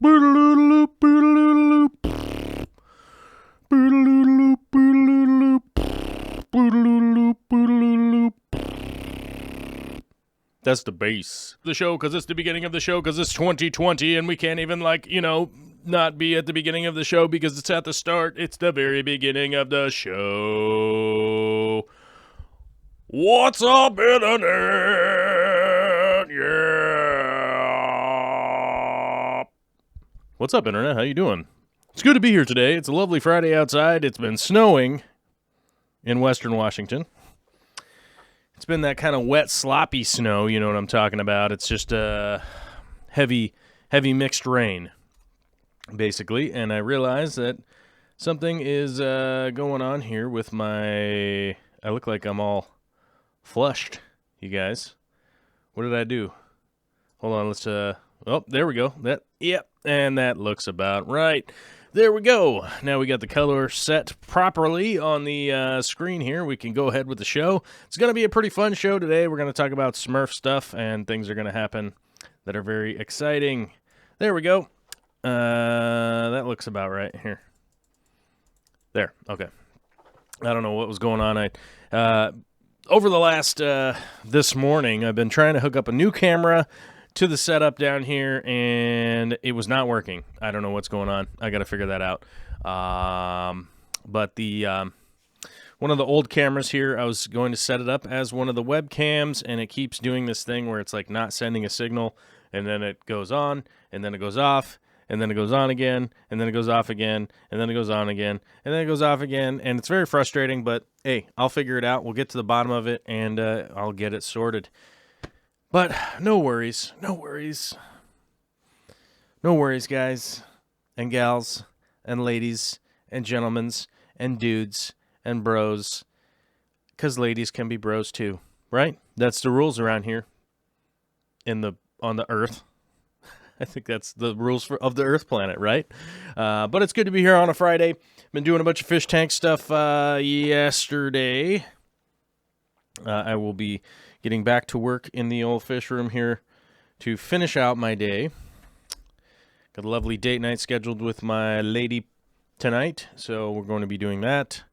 That's the bass. The show, because it's the beginning of the show, because it's 2020, and we can't even, not be at the beginning of the show because it's at the start. It's the very beginning of the show. What's up, Internet? Yeah. What's up, Internet? How you doing? It's good to be here today. It's a lovely Friday outside. It's been snowing in Western Washington. It's been that kind of wet, sloppy snow, you know what I'm talking about. It's just heavy mixed rain, basically. And I realize that something is going on here with my... I look like I'm all flushed, you guys. What did I do? Hold on, let's... oh, there we go. Yep, and that looks about right. There we go. Now we got the color set properly on the screen here. We can go ahead with the show. It's going to be a pretty fun show today. We're going to talk about Smurf stuff, and things are going to happen that are very exciting. There we go. That looks about right here. There. Okay. I don't know what was going on. Over the last this morning, I've been trying to hook up a new camera to the setup down here, and it was not working. I don't know what's going on. I got to figure that out. But the one of the old cameras here, I was going to set it up as one of the webcams, and it keeps doing this thing where it's like not sending a signal, and then it goes on, and then it goes off, and then it goes on again, and then it goes off again, and then it goes on again, and then it goes off again, and it's very frustrating, but hey, I'll figure it out. We'll get to the bottom of it, and I'll get it sorted. But no worries, guys and gals and ladies and gentlemen and dudes and bros, because ladies can be bros too, right? That's the rules around here on the Earth. I think that's the rules of the Earth planet, right? But it's good to be here on a Friday. Been doing a bunch of fish tank stuff yesterday. I will be getting back to work in the old fish room here to finish out my day. Got a lovely date night scheduled with my lady tonight, so we're going to be doing that.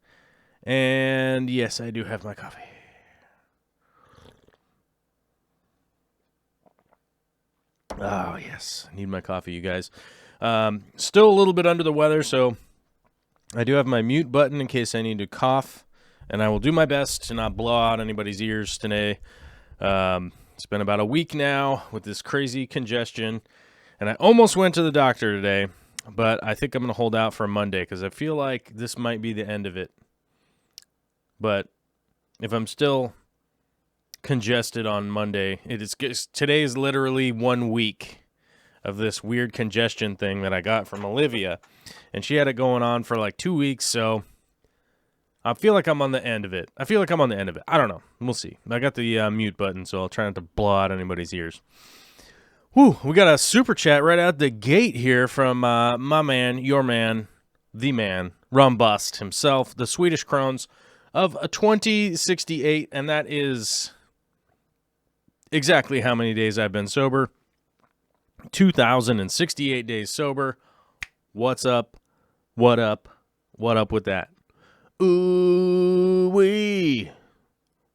And yes, I do have my coffee. Oh, yes. I need my coffee, you guys. Still a little bit under the weather, so I do have my mute button in case I need to cough. And I will do my best to not blow out anybody's ears today. It's been about a week now with this crazy congestion. And I almost went to the doctor today, but I think I'm going to hold out for Monday because I feel like this might be the end of it. But if I'm still congested on Monday, today is literally 1 week of this weird congestion thing that I got from Olivia. And she had it going on for like 2 weeks, so... I feel like I'm on the end of it. I don't know. We'll see. I got the mute button, so I'll try not to blow out anybody's ears. Whew, we got a super chat right out the gate here from my man, your man, the man, Rumbust himself, the Swedish Crones of 2068, and that is exactly how many days I've been sober. 2,068 days sober. What's up? What up? What up with that? Ooh-wee.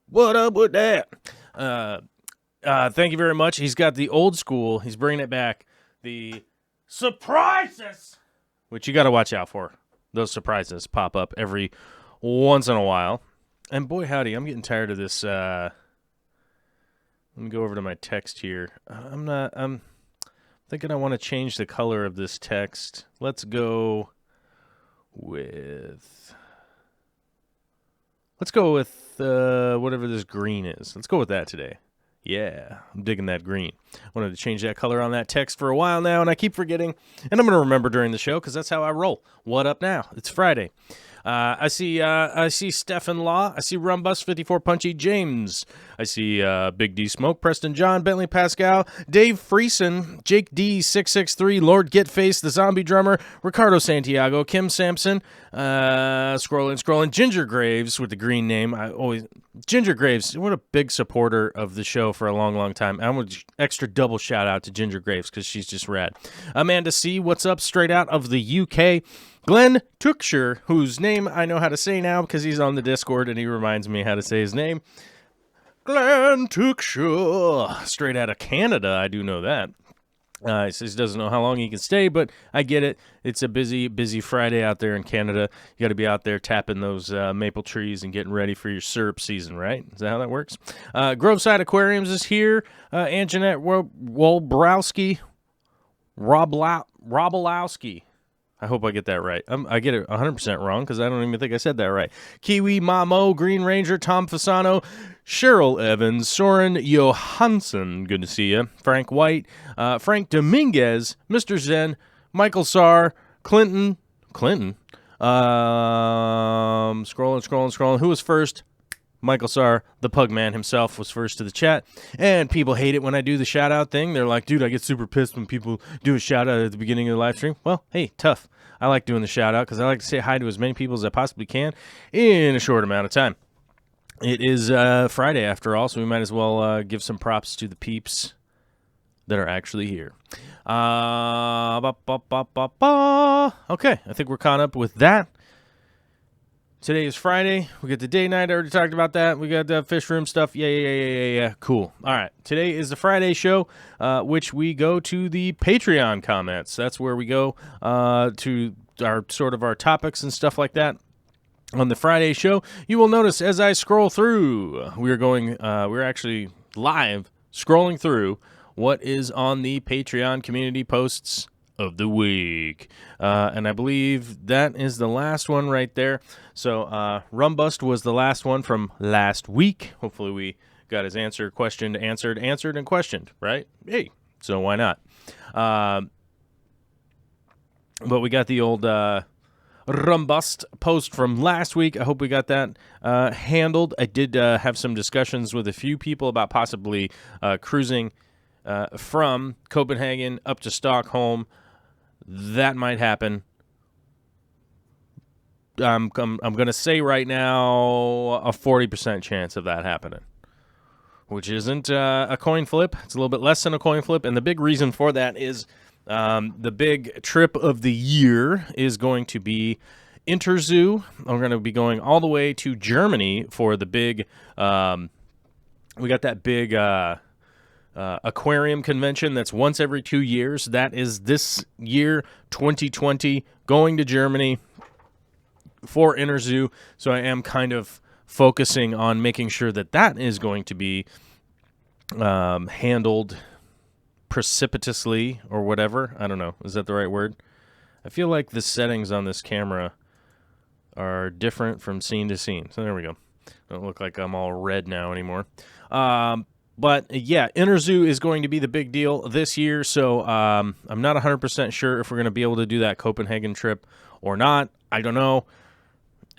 What up with that? Thank you very much. He's got the old school. He's bringing it back. The surprises, which you got to watch out for. Those surprises pop up every once in a while. And boy, howdy, I'm getting tired of this. Let me go over to my text here. I'm thinking I want to change the color of this text. Let's go with whatever this green is. Let's go with that today. Yeah, I'm digging that green. I wanted to change that color on that text for a while now, and I keep forgetting. And I'm going to remember during the show because that's how I roll. What up now? It's Friday. I see Stephen Law. I see Rumbus 54 Punchy James. I see Big D Smoke, Preston John, Bentley Pascal, Dave Friesen, Jake D 663, Lord Getface, the Zombie Drummer, Ricardo Santiago, Kim Sampson, scrolling, Ginger Graves with the green name. Ginger Graves, what a big supporter of the show for a long time. I want extra double shout out to Ginger Graves because she's just rad. Amanda C, what's up? Straight out of the UK. Glenn Tookshire, whose name I know how to say now because he's on the Discord and he reminds me how to say his name. Glenn Tookshire, straight out of Canada. I do know that. He says he doesn't know how long he can stay, but I get it. It's a busy Friday out there in Canada. You got to be out there tapping those maple trees and getting ready for your syrup season, right? Is that how that works? Groveside Aquariums is here. Anjanette Wolbrowski, Robolowski. I hope I get that right. I get it 100% wrong because I don't even think I said that right. Kiwi, Mamo, Green Ranger, Tom Fasano, Cheryl Evans, Soren Johansson, good to see you. Frank White, Frank Dominguez, Mr. Zen, Michael Sarr, Clinton. Scrolling. Who was first? Michael Sarr, the pug man himself, was first to the chat. And people hate it when I do the shout-out thing. They're like, dude, I get super pissed when people do a shout-out at the beginning of the live stream. Well, hey, tough. I like doing the shout-out because I like to say hi to as many people as I possibly can in a short amount of time. It is Friday, after all, so we might as well give some props to the peeps that are actually here. Okay, I think we're caught up with that. Today is Friday. We got the day night. I already talked about that. We got the fish room stuff. Yeah. Cool. All right. Today is the Friday show, which we go to the Patreon comments. That's where we go to our topics and stuff like that. On the Friday show, you will notice as I scroll through, we're actually live scrolling through what is on the Patreon community posts of the week. And I believe that is the last one right there. So Rumbust was the last one from last week. Hopefully we got his question answered and questioned, right? Hey, so why not? But we got the old Rumbust post from last week. I hope we got that handled. I did have some discussions with a few people about possibly cruising from Copenhagen up to Stockholm. That might happen. I'm going to say right now a 40% chance of that happening, which isn't a coin flip. It's a little bit less than a coin flip, and the big reason for that is the big trip of the year is going to be Interzoo. I'm going to be going all the way to Germany for the big we got that big aquarium convention that's once every 2 years. That is this year, 2020, going to Germany for Interzoo. So I am kind of focusing on making sure that is going to be handled precipitously or whatever. I don't know. Is that the right word? I feel like the settings on this camera are different from scene to scene. So there we go. Don't look like I'm all red now anymore. But yeah, Interzoo is going to be the big deal this year, so I'm not 100% sure if we're going to be able to do that Copenhagen trip or not. I don't know.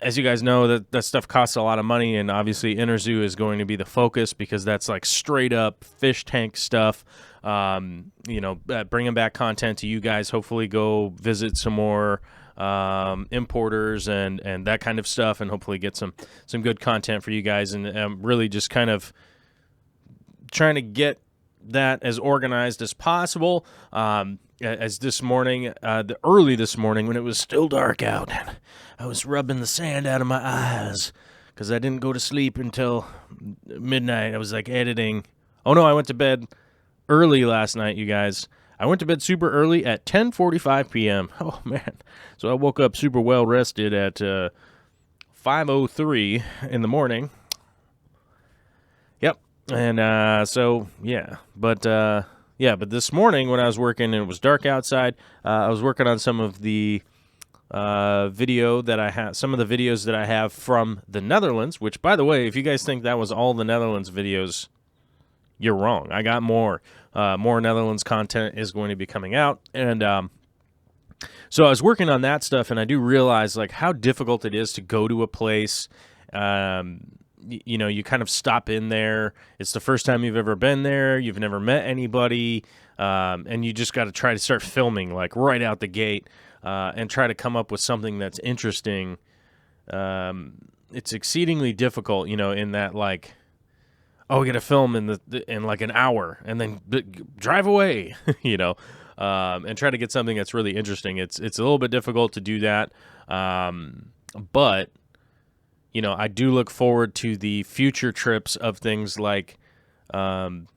As you guys know, that stuff costs a lot of money, and obviously Interzoo is going to be the focus because that's like straight up fish tank stuff. Bringing back content to you guys. Hopefully go visit some more importers and that kind of stuff, and hopefully get some good content for you guys, and really just kind of trying to get that as organized as possible. As this morning, early this morning when it was still dark out, I was rubbing the sand out of my eyes because I didn't go to sleep until midnight. I was like editing. Oh no, I went to bed early last night, you guys. I went to bed super early at 10:45 p.m. Oh man. So I woke up super well rested at 5:03 in the morning. Yep. And but this morning when I was working and it was dark outside, I was working on some of the videos that I have from the Netherlands, which, by the way, if you guys think that was all the Netherlands videos, you're wrong. I got more. More Netherlands content is going to be coming out, and So I was working on that stuff, and I do realize like how difficult it is to go to a place. You kind of stop in there. It's the first time you've ever been there. You've never met anybody, and you just got to try to start filming like right out the gate, and try to come up with something that's interesting. It's exceedingly difficult, in that like, oh, we got to film in like an hour and then drive away, and try to get something that's really interesting. It's a little bit difficult to do that, but I do look forward to the future trips of things like, Interzoo,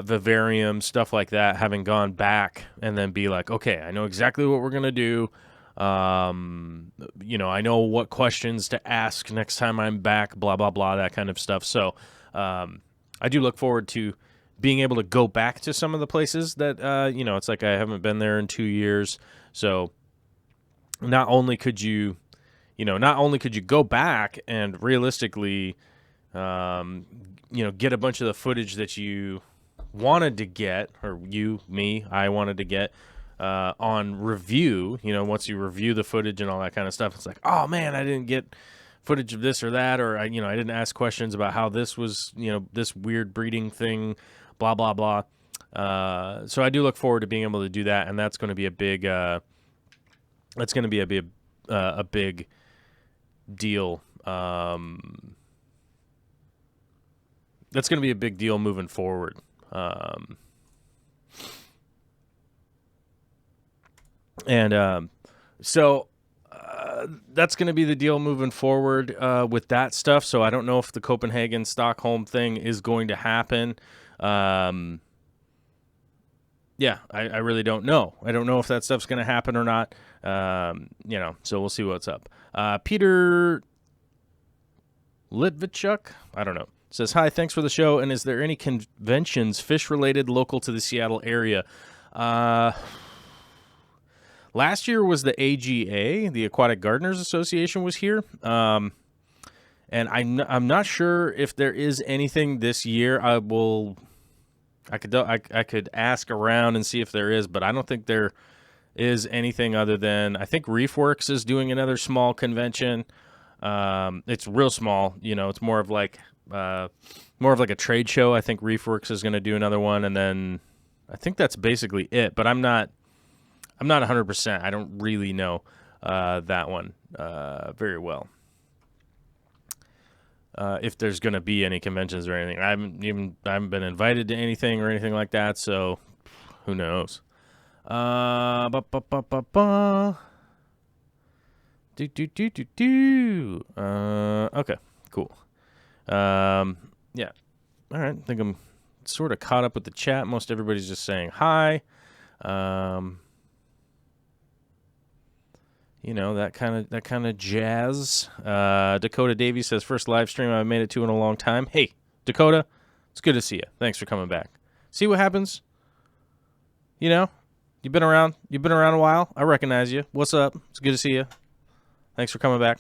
Vivarium, stuff like that, having gone back and then be like, okay, I know exactly what we're going to do. I know what questions to ask next time I'm back, blah, blah, blah, that kind of stuff. So I do look forward to being able to go back to some of the places that, it's like I haven't been there in 2 years. So not only could you go back and realistically, get a bunch of the footage that you wanted to get, or I wanted to get, on review, once you review the footage and all that kind of stuff, it's like, oh man, I didn't get footage of this or that, or I didn't ask questions about how this was, this weird breeding thing, blah, blah, blah. So I do look forward to being able to do that. And that's going to be a big deal. That's going to be a big deal moving forward. So that's going to be the deal moving forward with that stuff. So I don't know if the Copenhagen Stockholm thing is going to happen. I really don't know. I don't know if that stuff's going to happen or not. So we'll see what's up. Peter Litvichuk, I don't know, says, hi, thanks for the show. And is there any conventions fish-related local to the Seattle area? Last year was the AGA, the Aquatic Gardeners Association, was here. And I'm not sure if there is anything this year. I could ask around and see if there is, but I don't think there is anything other than, I think ReefWorks is doing another small convention. It's real small, it's more of like a trade show. I think ReefWorks is going to do another one, and then I think that's basically it, but I'm not 100%. I don't really know that one very well. If there's going to be any conventions or anything. I haven't been invited to anything or anything like that, so who knows. Okay, cool. Yeah. All right, I think I'm sort of caught up with the chat. Most everybody's just saying hi. That kind of jazz. Dakota Davies says, first live stream I've made it to in a long time. Hey, Dakota, it's good to see you. Thanks for coming back. See what happens? You've been around a while. I recognize you. What's up? It's good to see you. Thanks for coming back.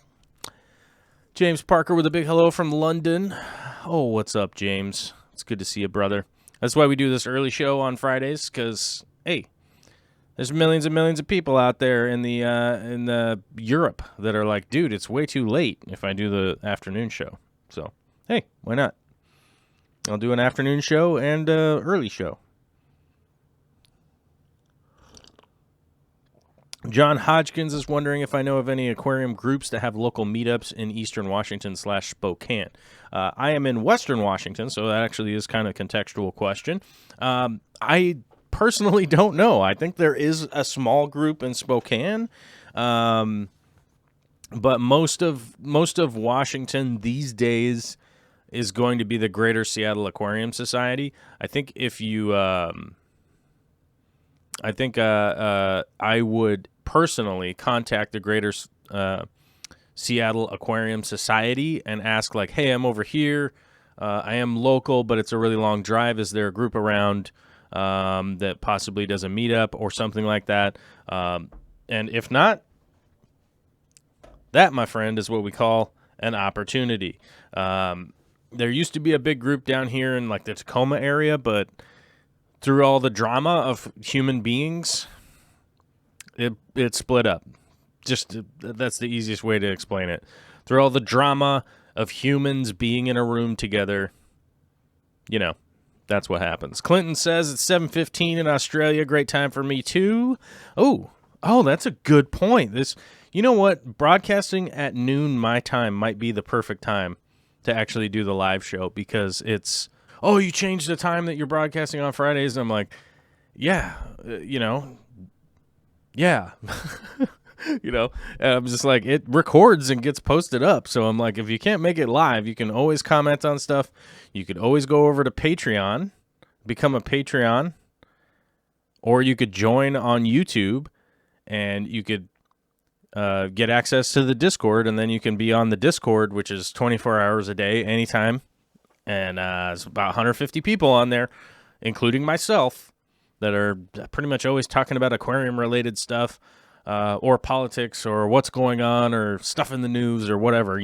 James Parker with a big hello from London. Oh, what's up, James? It's good to see you, brother. That's why we do this early show on Fridays, because, hey, there's millions and millions of people out there in the Europe that are like, dude, it's way too late if I do the afternoon show. So, hey, why not? I'll do an afternoon show and early show. John Hodgkins is wondering if I know of any aquarium groups that have local meetups in Eastern Washington / Spokane. I am in Western Washington, so that actually is kind of a contextual question. I personally don't know. I think there is a small group in Spokane, but most of Washington these days is going to be the Greater Seattle Aquarium Society. I think if you, I would personally contact the Greater Seattle Aquarium Society and ask, like, hey, I'm over here. I am local, but it's a really long drive. Is there a group around that possibly does a meetup or something like that? And if not, that, my friend, is what we call an opportunity. There used to be a big group down here in like the Tacoma area, but through all the drama of human beings, it split up. Just that's the easiest way to explain it. Through all the drama of humans being in a room together, that's what happens. Clinton says it's 7:15 in Australia. Great time for me too. Oh, that's a good point. You know what? Broadcasting at noon my time might be the perfect time to actually do the live show, because it's, you changed the time that you're broadcasting on Fridays. And I'm like, yeah, yeah. And I'm just like, it records and gets posted up. So I'm like, if you can't make it live, you can always comment on stuff. You could always go over to Patreon, become a Patreon, or you could join on YouTube, and you could get access to the Discord, and then you can be on the Discord, which is 24 hours a day, anytime. And it's about 150 people on there, including myself, that are pretty much always talking about aquarium-related stuff, or politics, or what's going on, or stuff in the news, or whatever,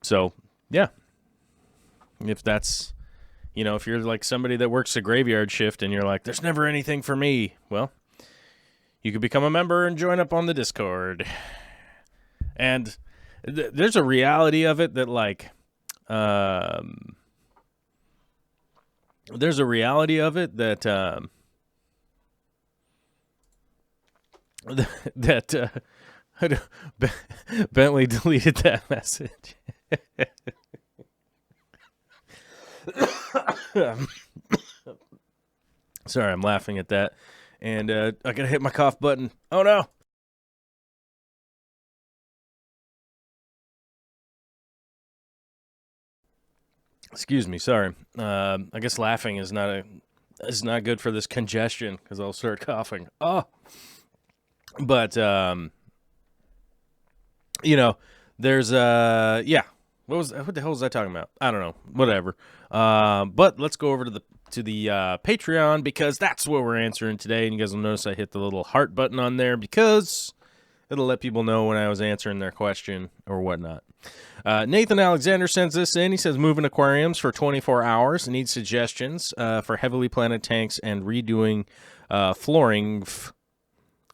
So, yeah. If that's, if you're like somebody that works a graveyard shift, and you're like, there's never anything for me, well, you could become a member and join up on the Discord. And there's a reality of it that, like, there's a reality of it that, Bentley deleted that message. Sorry, I'm laughing at that. And I gotta hit my cough button. Oh no! Excuse me. Sorry. I guess laughing is not good for this congestion, because I'll start coughing. Oh, but there's yeah. What the hell was I talking about? I don't know. Whatever. But let's go over to the Patreon, because that's what we're answering today. And you guys will notice I hit the little heart button on there, because it'll let people know when I was answering their question or whatnot. Nathan Alexander sends this in. He says, moving aquariums for 24 hours. Needs suggestions for heavily planted tanks and redoing flooring.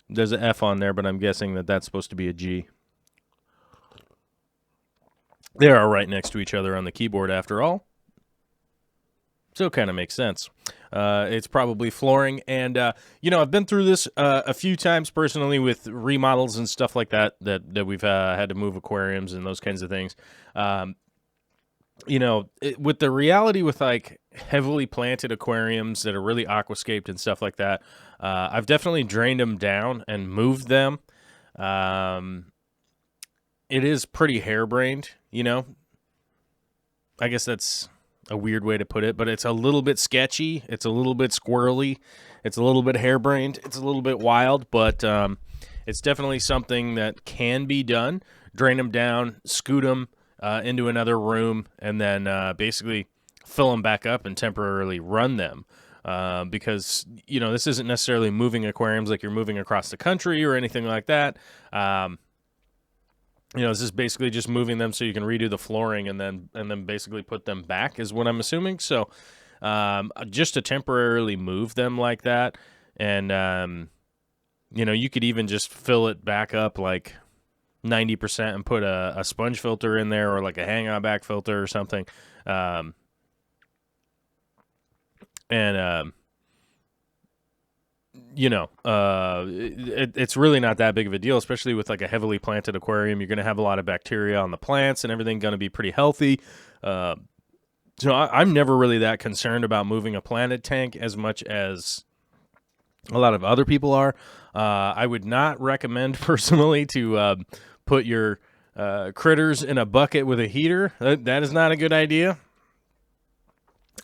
There's an F on there, but I'm guessing that's supposed to be a G. They are right next to each other on the keyboard, after all. So it kind of makes sense. It's probably flooring. And, I've been through this a few times personally with remodels and stuff like that we've had to move aquariums and those kinds of things. With the reality with, like, heavily planted aquariums that are really aquascaped and stuff like that, I've definitely drained them down and moved them. It is pretty harebrained, I guess that's a weird way to put it, but it's a little bit sketchy. It's a little bit squirrely. It's a little bit harebrained. It's a little bit wild, but it's definitely something that can be done. Drain them down, scoot them into another room, and then basically fill them back up and temporarily run them. Because, this isn't necessarily moving aquariums like you're moving across the country or anything like that. This is basically just moving them so you can redo the flooring and then basically put them back, is what I'm assuming. So just to temporarily move them like that. And, you could even just fill it back up like 90% and put a sponge filter in there, or like a hang-on back filter or something. It's really not that big of a deal, especially with like a heavily planted aquarium. You're going to have a lot of bacteria on the plants and everything, going to be pretty healthy. So I'm never really that concerned about moving a planted tank as much as a lot of other people are. I would not recommend personally to put your critters in a bucket with a heater. That is not a good idea.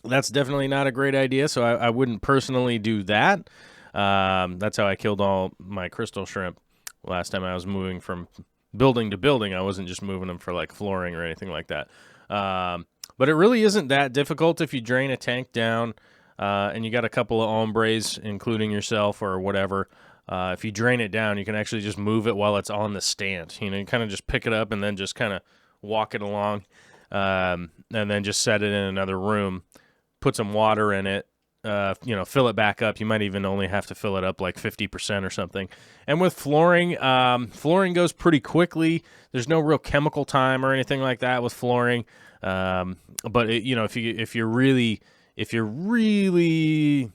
That's definitely not a great idea, so I wouldn't personally do that. That's how I killed all my crystal shrimp last time I was moving from building to building. I wasn't just moving them for like flooring or anything like that. But it really isn't that difficult if you drain a tank down and you got a couple of hombres, including yourself or whatever. If you drain it down, you can actually just move it while it's on the stand. You kind of just pick it up and then just kind of walk it along, and then just set it in another room. put some water in it, fill it back up. You might even only have to fill it up like 50% or something. And with flooring, flooring goes pretty quickly. There's no real chemical time or anything like that with flooring. But if you're really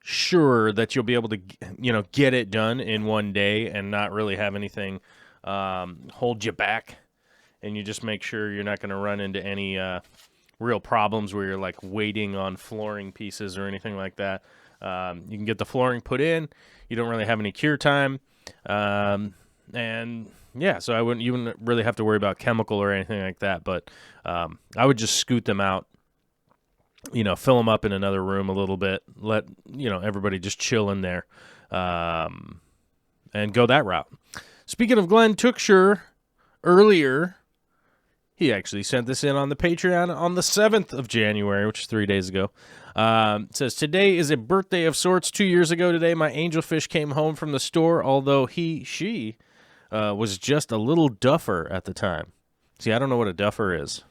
sure that you'll be able to, get it done in one day and not really have anything hold you back, and you just make sure you're not going to run into any real problems where you're like waiting on flooring pieces or anything like that. You can get the flooring put in. You don't really have any cure time. And yeah, so you wouldn't really have to worry about chemical or anything like that. But I would just scoot them out, fill them up in another room a little bit, let, everybody just chill in there, and go that route. Speaking of Glenn Tookshire, earlier, he actually sent this in on the Patreon on the 7th of January, which is 3 days ago. It says, today is a birthday of sorts. 2 years ago today, my angelfish came home from the store, although she was just a little duffer at the time. See, I don't know what a duffer is.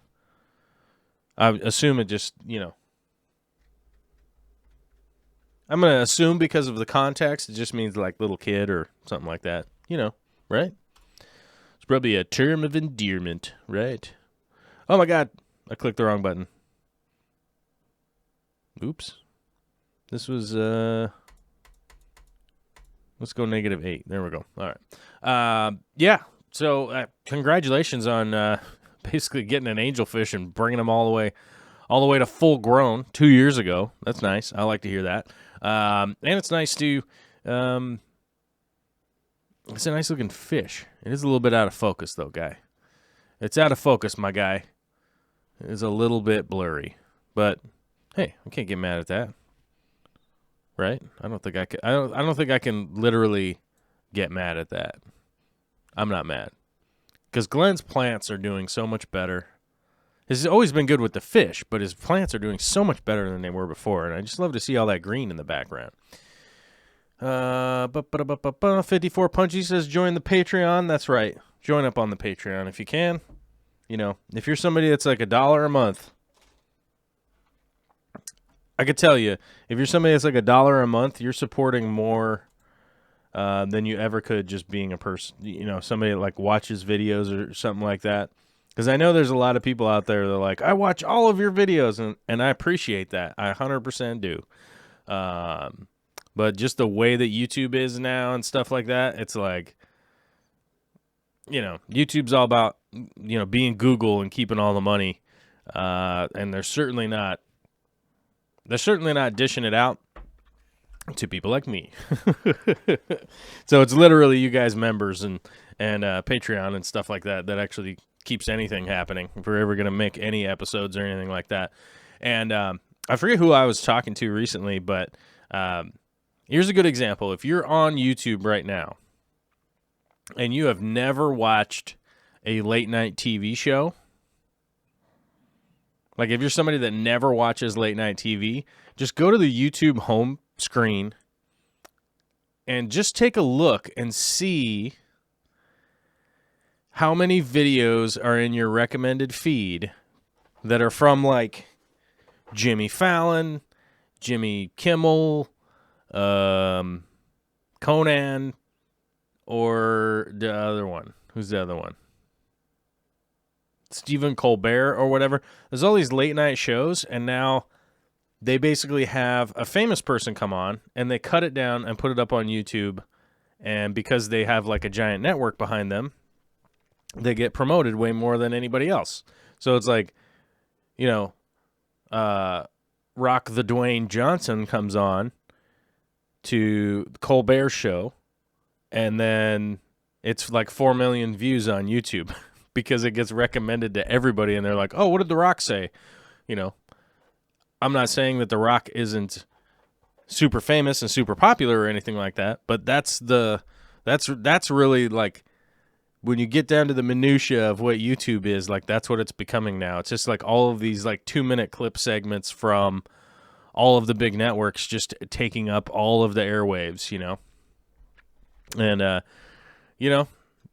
I assume it just, I'm going to assume because of the context, it just means like little kid or something like that, right? It's probably a term of endearment, right? Oh my God, I clicked the wrong button. Oops. This was, let's go -8. There we go. All right. Yeah, so congratulations on basically getting an angelfish and bringing them all the way to full grown 2 years ago. That's nice. I like to hear that. And it's nice to, it's a nice looking fish. It is a little bit out of focus though, guy. It's out of focus, my guy. It is a little bit blurry, but hey, I can't get mad at that. Right? I don't think I can. I don't think I can literally get mad at that. I'm not mad because Glenn's plants are doing so much better. He's always been good with the fish, but his plants are doing so much better than they were before, and I just love to see all that green in the background. 54 Punchy says, join the Patreon. That's right. Join up on the Patreon if you can. If you're somebody that's like $1 a month, I could tell you, if you're somebody that's like $1 a month, you're supporting more than you ever could just being a person, somebody that like watches videos or something like that. Because I know there's a lot of people out there that are like, I watch all of your videos, and I appreciate that. I 100% do. But just the way that YouTube is now and stuff like that, it's like, YouTube's all about, being Google and keeping all the money. And they're certainly not dishing it out to people like me. So it's literally you guys members and Patreon and stuff like that actually keeps anything happening if we're ever going to make any episodes or anything like that. And I forget who I was talking to recently, but here's a good example. If you're on YouTube right now and you have never watched a late night TV show, like if you're somebody that never watches late night TV, just go to the YouTube home screen and just take a look and see how many videos are in your recommended feed that are from like Jimmy Fallon, Jimmy Kimmel, Conan, or the other one. Who's the other one? Stephen Colbert or whatever. There's all these late night shows, and now they basically have a famous person come on, and they cut it down and put it up on YouTube, and because they have like a giant network behind them, they get promoted way more than anybody else. So it's like, Rock the Dwayne Johnson comes on to the Colbert Show, and then it's like 4 million views on YouTube because it gets recommended to everybody, and they're like, oh, what did The Rock say? I'm not saying that The Rock isn't super famous and super popular or anything like that, but that's really like, when you get down to the minutia of what YouTube is, like that's what it's becoming now. It's just like all of these like 2-minute clip segments from all of the big networks just taking up all of the airwaves, And,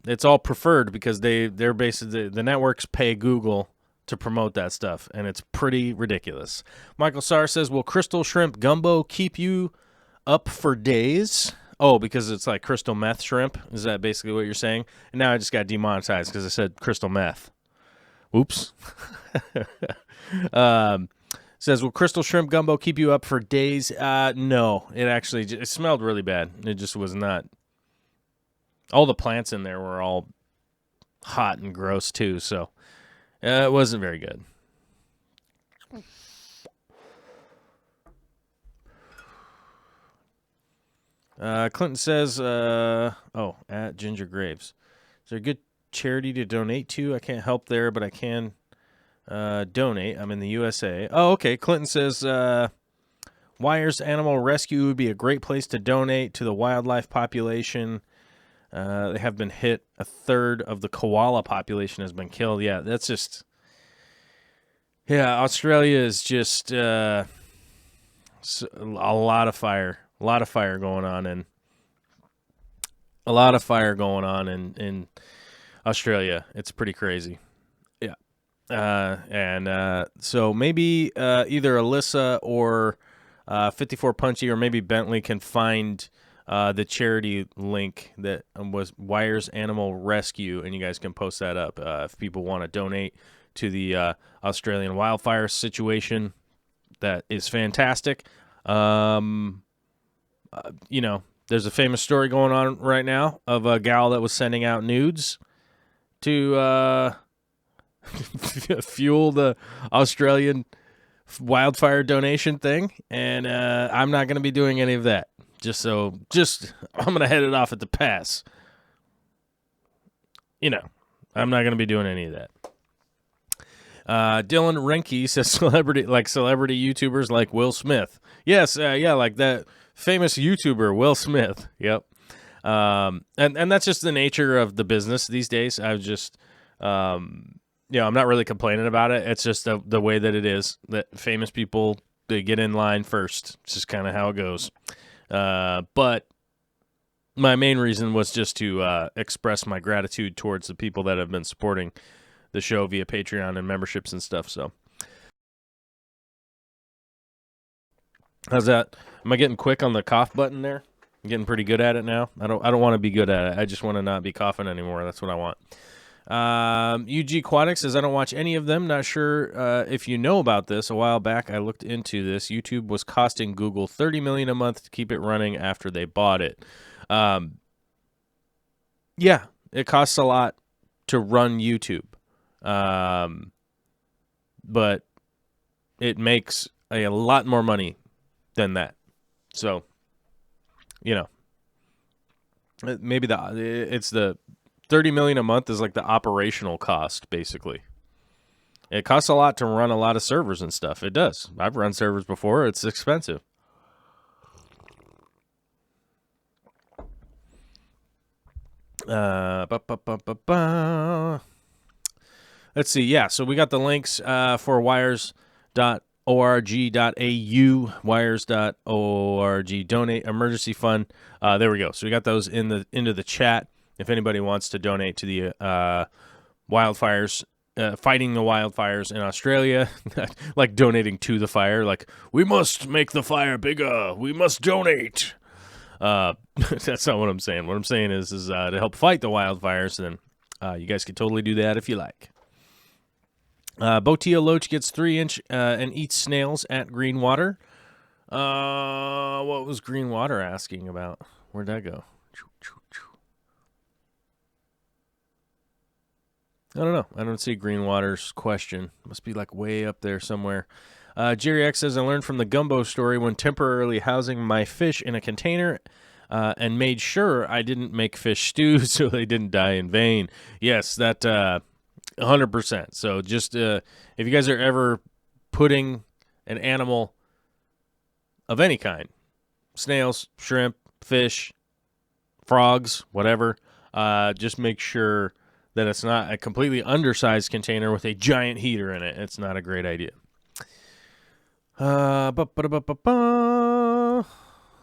it's all preferred because they're basically, the networks pay Google to promote that stuff, and it's pretty ridiculous. Michael Sarr says, will crystal shrimp gumbo keep you up for days? Oh, because it's like crystal meth shrimp? Is that basically what you're saying? And now I just got demonetized because I said crystal meth. Oops. Says, will crystal shrimp gumbo keep you up for days? No. It smelled really bad. It just was not. All the plants in there were all hot and gross too, so it wasn't very good. Clinton says, at Ginger Graves. Is there a good charity to donate to? I can't help there, but I can donate. I'm in the USA. Oh, okay. Clinton says, Wires Animal Rescue would be a great place to donate to the wildlife population. They have been hit. A third of the koala population has been killed. Yeah, that's just... Yeah, Australia is just a lot of fire. A lot of fire going on in Australia. It's pretty crazy. Yeah. So maybe either Alyssa or 54 Punchy or maybe Bentley can find the charity link that was Wires Animal Rescue, and you guys can post that up if people want to donate to the Australian wildfire situation. That is fantastic. There's a famous story going on right now of a gal that was sending out nudes to fuel the Australian wildfire donation thing, and I'm not going to be doing any of that. I'm going to head it off at the pass. I'm not going to be doing any of that. Dylan Renke says celebrity YouTubers like Will Smith. Yes, like that famous YouTuber Will Smith. Yep. And that's just the nature of the business these days. I've just, I'm not really complaining about it. It's just the way that it is. That famous people, they get in line first. It's just kind of how it goes. But my main reason was just to express my gratitude towards the people that have been supporting the show via Patreon and memberships and stuff. So, how's that? Am I getting quick on the cough button there? I'm getting pretty good at it now. I don't want to be good at it. I just want to not be coughing anymore. That's what I want. UG Aquatics says, I don't watch any of them. Not sure if you know about this. A while back, I looked into this. YouTube was costing Google $30 million a month to keep it running after they bought it. Yeah, it costs a lot to run YouTube. But it makes a lot more money than that. So, maybe it's the $30 million a month is like the operational cost, basically. It costs a lot to run a lot of servers and stuff. It does. I've run servers before. It's expensive. Let's see. Yeah, so we got the links for wires.org.au, wires.org, donate emergency fund. There we go. So we got those into the chat. If anybody wants to donate to the wildfires, fighting the wildfires in Australia, like donating to the fire, like, we must make the fire bigger. We must donate. That's not what I'm saying. What I'm saying is to help fight the wildfires, then you guys can totally do that if you like. Botio Loach gets 3-inch and eats snails at Greenwater. What was Greenwater asking about? Where'd that go? I don't know. I don't see Greenwater's question. Must be like way up there somewhere. Jerry X says, I learned from the gumbo story when temporarily housing my fish in a container and made sure I didn't make fish stew so they didn't die in vain. Yes, that 100%. So just if you guys are ever putting an animal of any kind, snails, shrimp, fish, frogs, whatever, just make sure that it's not a completely undersized container with a giant heater in it. It's not a great idea.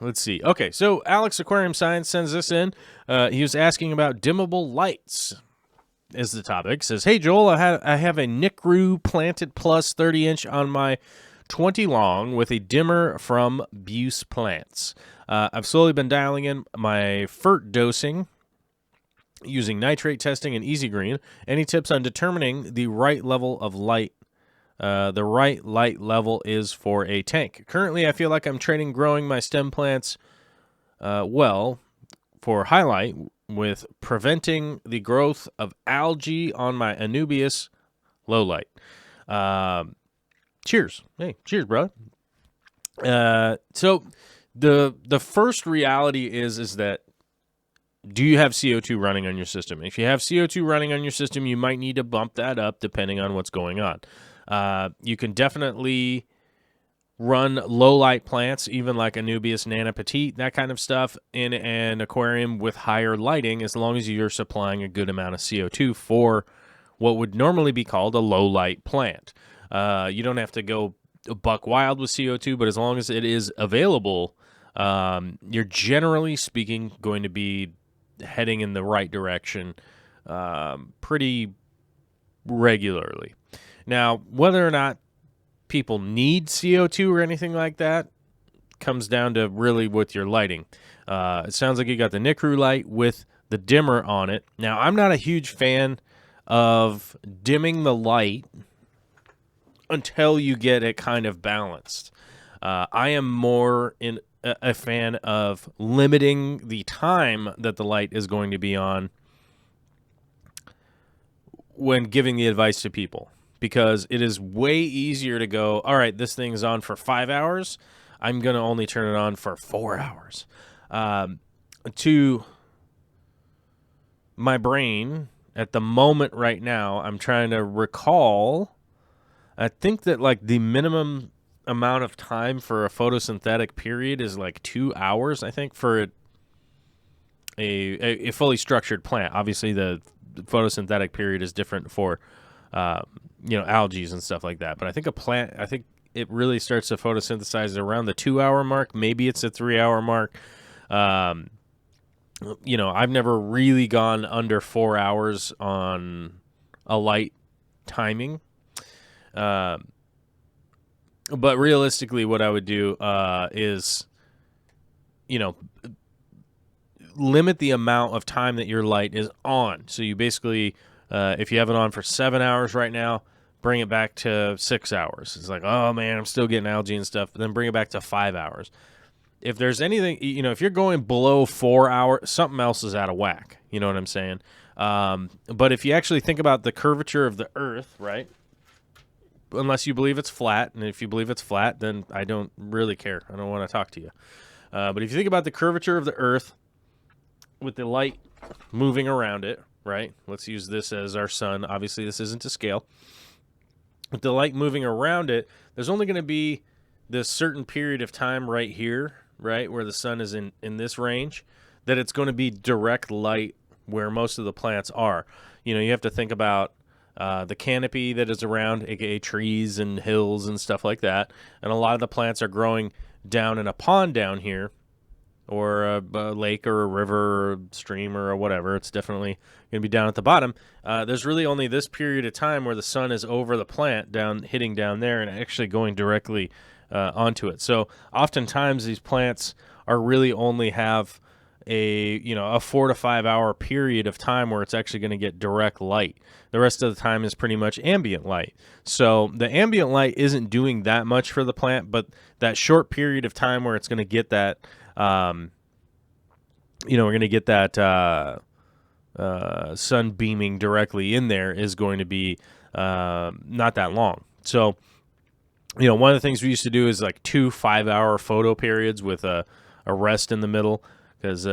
Let's see. Okay, so Alex Aquarium Science sends this in. He was asking about dimmable lights. is the topic. It says, hey, Joel, I have a Nicru planted plus 30-inch on my 20 long with a dimmer from Buse Plants. I've slowly been dialing in my FERT dosing using nitrate testing and Easy Green. Any tips on determining the right level of light? The right light level is for a tank. Currently, I feel like I'm training growing my stem plants well for highlight with preventing the growth of algae on my Anubias low light. Cheers. Hey, cheers, bro. So the first reality is that, do you have CO2 running on your system? If you have CO2 running on your system, you might need to bump that up depending on what's going on. You can definitely run low light plants, even like Anubias Nana Petite, that kind of stuff, in an aquarium with higher lighting, as long as you're supplying a good amount of CO2 for what would normally be called a low light plant. You don't have to go buck wild with CO2, but as long as it is available, you're generally speaking going to be heading in the right direction pretty regularly. Now, whether or not people need CO2 or anything like that comes down to really with your lighting. It sounds like you got the Nicru light with the dimmer on it. Now, I'm not a huge fan of dimming the light until you get it kind of balanced. I am more in a fan of limiting the time that the light is going to be on when giving the advice to people, because it is way easier to go, all right, this thing's on for 5 hours. I'm going to only turn it on for 4 hours. To my brain at the moment right now, I'm trying to recall, I think that like the minimum amount of time for a photosynthetic period is like 2 hours, I think, for a fully structured plant. Obviously, the photosynthetic period is different for algae and stuff like that. But I think I think it really starts to photosynthesize around the 2 hour mark. Maybe it's a 3 hour mark. I've never really gone under 4 hours on a light timing. But realistically, what I would do is, limit the amount of time that your light is on. So you basically, if you have it on for 7 hours right now, bring it back to 6 hours. It's like, oh man, I'm still getting algae and stuff. Then bring it back to 5 hours. If there's anything, if you're going below 4 hours, something else is out of whack. You know what I'm saying? But if you actually think about the curvature of the Earth, right? Unless you believe it's flat, and if you believe it's flat, then I don't really care. I don't want to talk to you. But if you think about the curvature of the Earth with the light moving around it, right? Let's use this as our sun. Obviously, this isn't to scale. With the light moving around it, there's only going to be this certain period of time right here, right, where the sun is in this range, that it's going to be direct light where most of the plants are. You have to think about the canopy that is around, aka trees and hills and stuff like that. And a lot of the plants are growing down in a pond down here, or a lake or a river or a stream or whatever. It's definitely going to be down at the bottom. There's really only this period of time where the sun is over the plant, hitting down there and actually going directly onto it. So oftentimes these plants are really only have a 4 to 5 hour period of time where it's actually going to get direct light. The rest of the time is pretty much ambient light. So the ambient light isn't doing that much for the plant, but that short period of time where it's going to get that, we're going to get that sun beaming directly in there is going to be not that long. So, one of the things we used to do is like 2 5-hour photo periods with a rest in the middle. Because,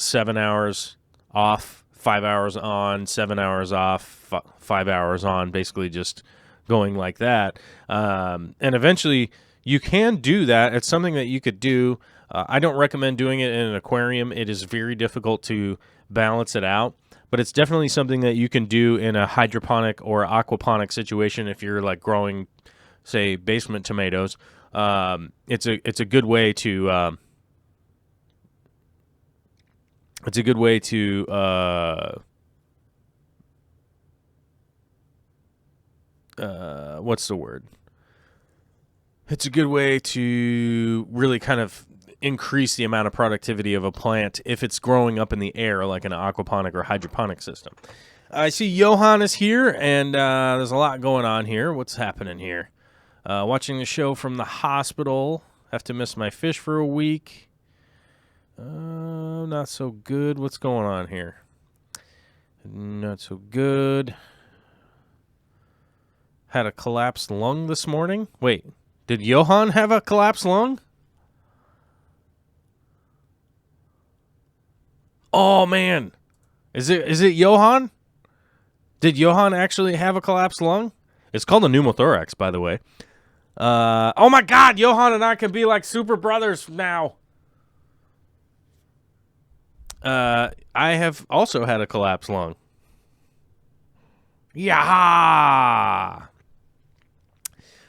7 hours off, 5 hours on, 7 hours off, 5 hours on, basically just going like that. And eventually you can do that. It's something that you could do. I don't recommend doing it in an aquarium. It is very difficult to balance it out. But it's definitely something that you can do in a hydroponic or aquaponic situation if you're like growing, say, basement tomatoes. It's a good way to... It's a good way to what's the word? It's a good way to really kind of increase the amount of productivity of a plant if it's growing up in the air like an aquaponic or hydroponic system. I see Johan is here, and there's a lot going on here. What's happening here? Watching the show from the hospital. Have to miss my fish for a week. Not so good. What's going on here? Not so good. Had a collapsed lung this morning. Wait, did Johan have a collapsed lung? Oh, man. Is it Johan? Did Johan actually have a collapsed lung? It's called a pneumothorax, by the way. Oh, my God. Johan and I can be like super brothers now. I have also had a collapsed lung. Yeah.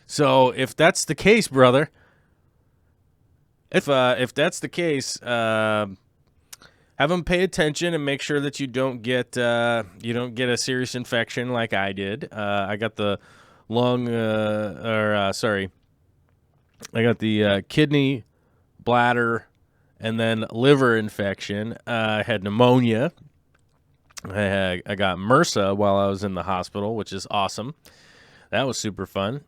So if that's the case, brother, if that's the case, have them pay attention and make sure that you don't get a serious infection like I did. I got the I got the kidney, bladder, and then liver infection. I had pneumonia. I got MRSA while I was in the hospital, which is awesome. That was super fun.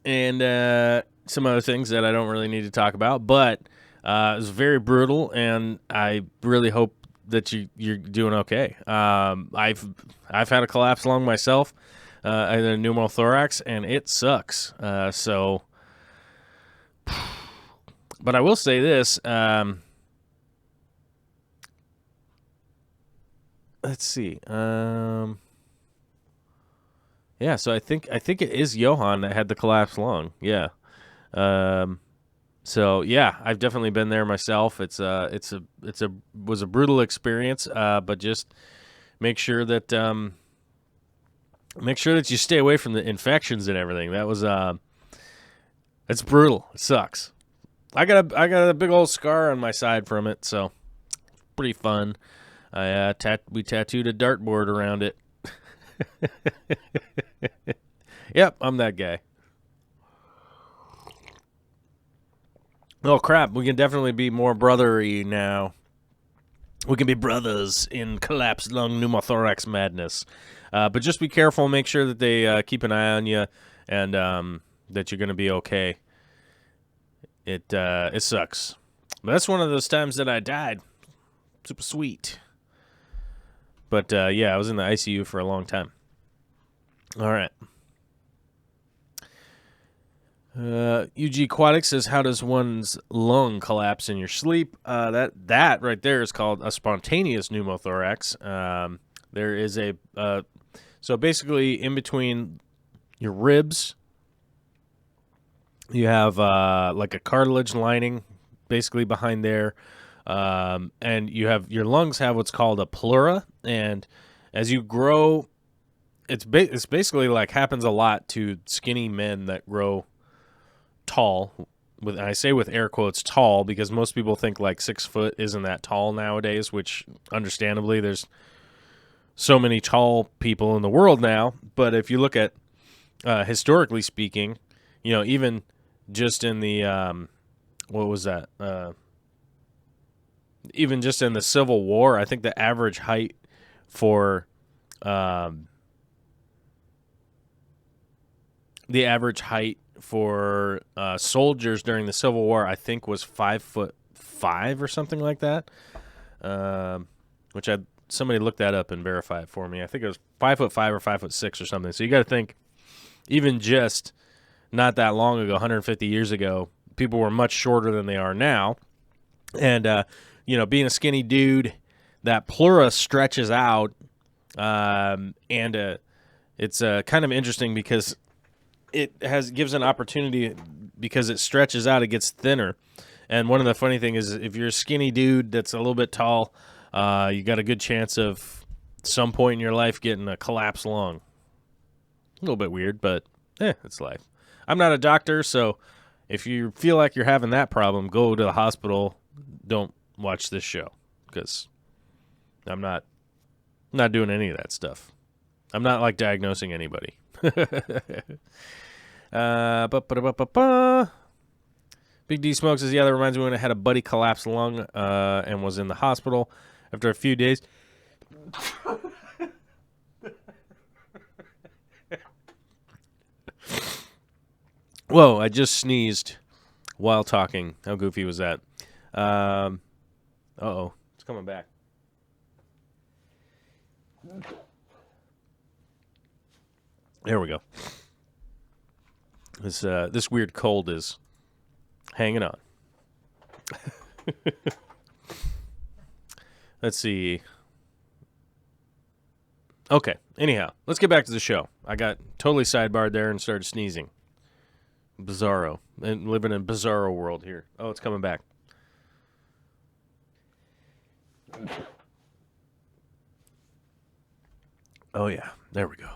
And some other things that I don't really need to talk about, but it was very brutal, and I really hope that you're doing okay. I've had a collapsed lung myself, I had a pneumothorax, and it sucks. But I will say this. Let's see. Yeah, so I think it is Johan that had the collapsed lung. Yeah. So yeah, I've definitely been there myself. Was a brutal experience. But just make sure that you stay away from the infections and everything. That was it's brutal. It sucks. I got a big old scar on my side from it, so pretty fun. We tattooed a dartboard around it. Yep, I'm that guy. Oh, crap. We can definitely be more brotherly now. We can be brothers in collapsed lung pneumothorax madness. But just be careful. Make sure that they keep an eye on you and that you're going to be okay. It sucks. But that's one of those times that I died. Super sweet. But, yeah, I was in the ICU for a long time. All right. UG Aquatic says, how does one's lung collapse in your sleep? That right there is called a spontaneous pneumothorax. There is so basically in between your ribs, you have like a cartilage lining basically behind there. And your lungs have what's called a pleura, and as you grow, it's basically like happens a lot to skinny men that grow tall. I say with air quotes tall because most people think like 6 foot isn't that tall nowadays, which understandably there's so many tall people in the world now. But if you look at historically speaking, even just in the what was that? Even just in the Civil War, I think the average height for soldiers during the Civil War, I think, was 5'5" or something like that. Which somebody looked that up and verify it for me. I think it was 5'5" or 5'6" or something. So you got to think, even just not that long ago, 150 years ago, people were much shorter than they are now, and being a skinny dude, that pleura stretches out, and it's kind of interesting because it gives an opportunity because it stretches out, it gets thinner. And one of the funny things is if you're a skinny dude that's a little bit tall, you got a good chance of some point in your life getting a collapsed lung. A little bit weird, but it's life. I'm not a doctor, so if you feel like you're having that problem, go to the hospital. Don't watch this show because I'm not doing any of that stuff. I'm not like diagnosing anybody. Big D Smoke says, yeah, that reminds me when I had a buddy collapsed lung and was in the hospital after a few days. Whoa, I just sneezed while talking. How goofy was that? Uh-oh, it's coming back. There we go. This weird cold is hanging on. Let's see. Okay, anyhow, let's get back to the show. I got totally sidebarred there and started sneezing. Bizarro. And living in bizarro world here. Oh, it's coming back. Oh, yeah. There we go.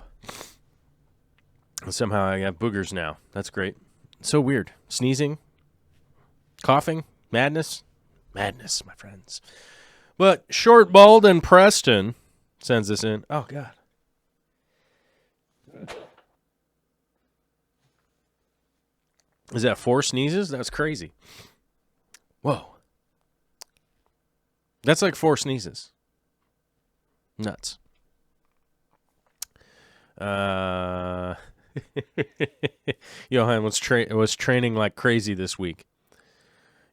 Somehow I got boogers now. That's great. So weird. Sneezing. Coughing. Madness. Madness, my friends. But Short, Bald, and Preston sends this in. Oh, God. Is that 4 sneezes? That's crazy. Whoa. That's like 4 sneezes. Nuts. Johan was training like crazy this week.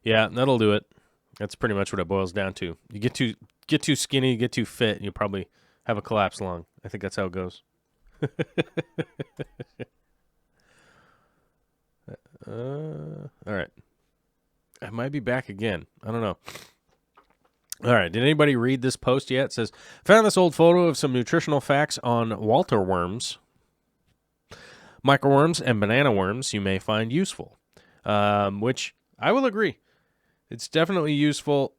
Yeah, that'll do it. That's pretty much what it boils down to. You get too skinny, you get too fit, and you'll probably have a collapsed lung. I think that's how it goes. All right. I might be back again. I don't know. All right. Did anybody read this post yet? It says, found this old photo of some nutritional facts on Walter worms, microworms, and banana worms you may find useful, which I will agree. It's definitely useful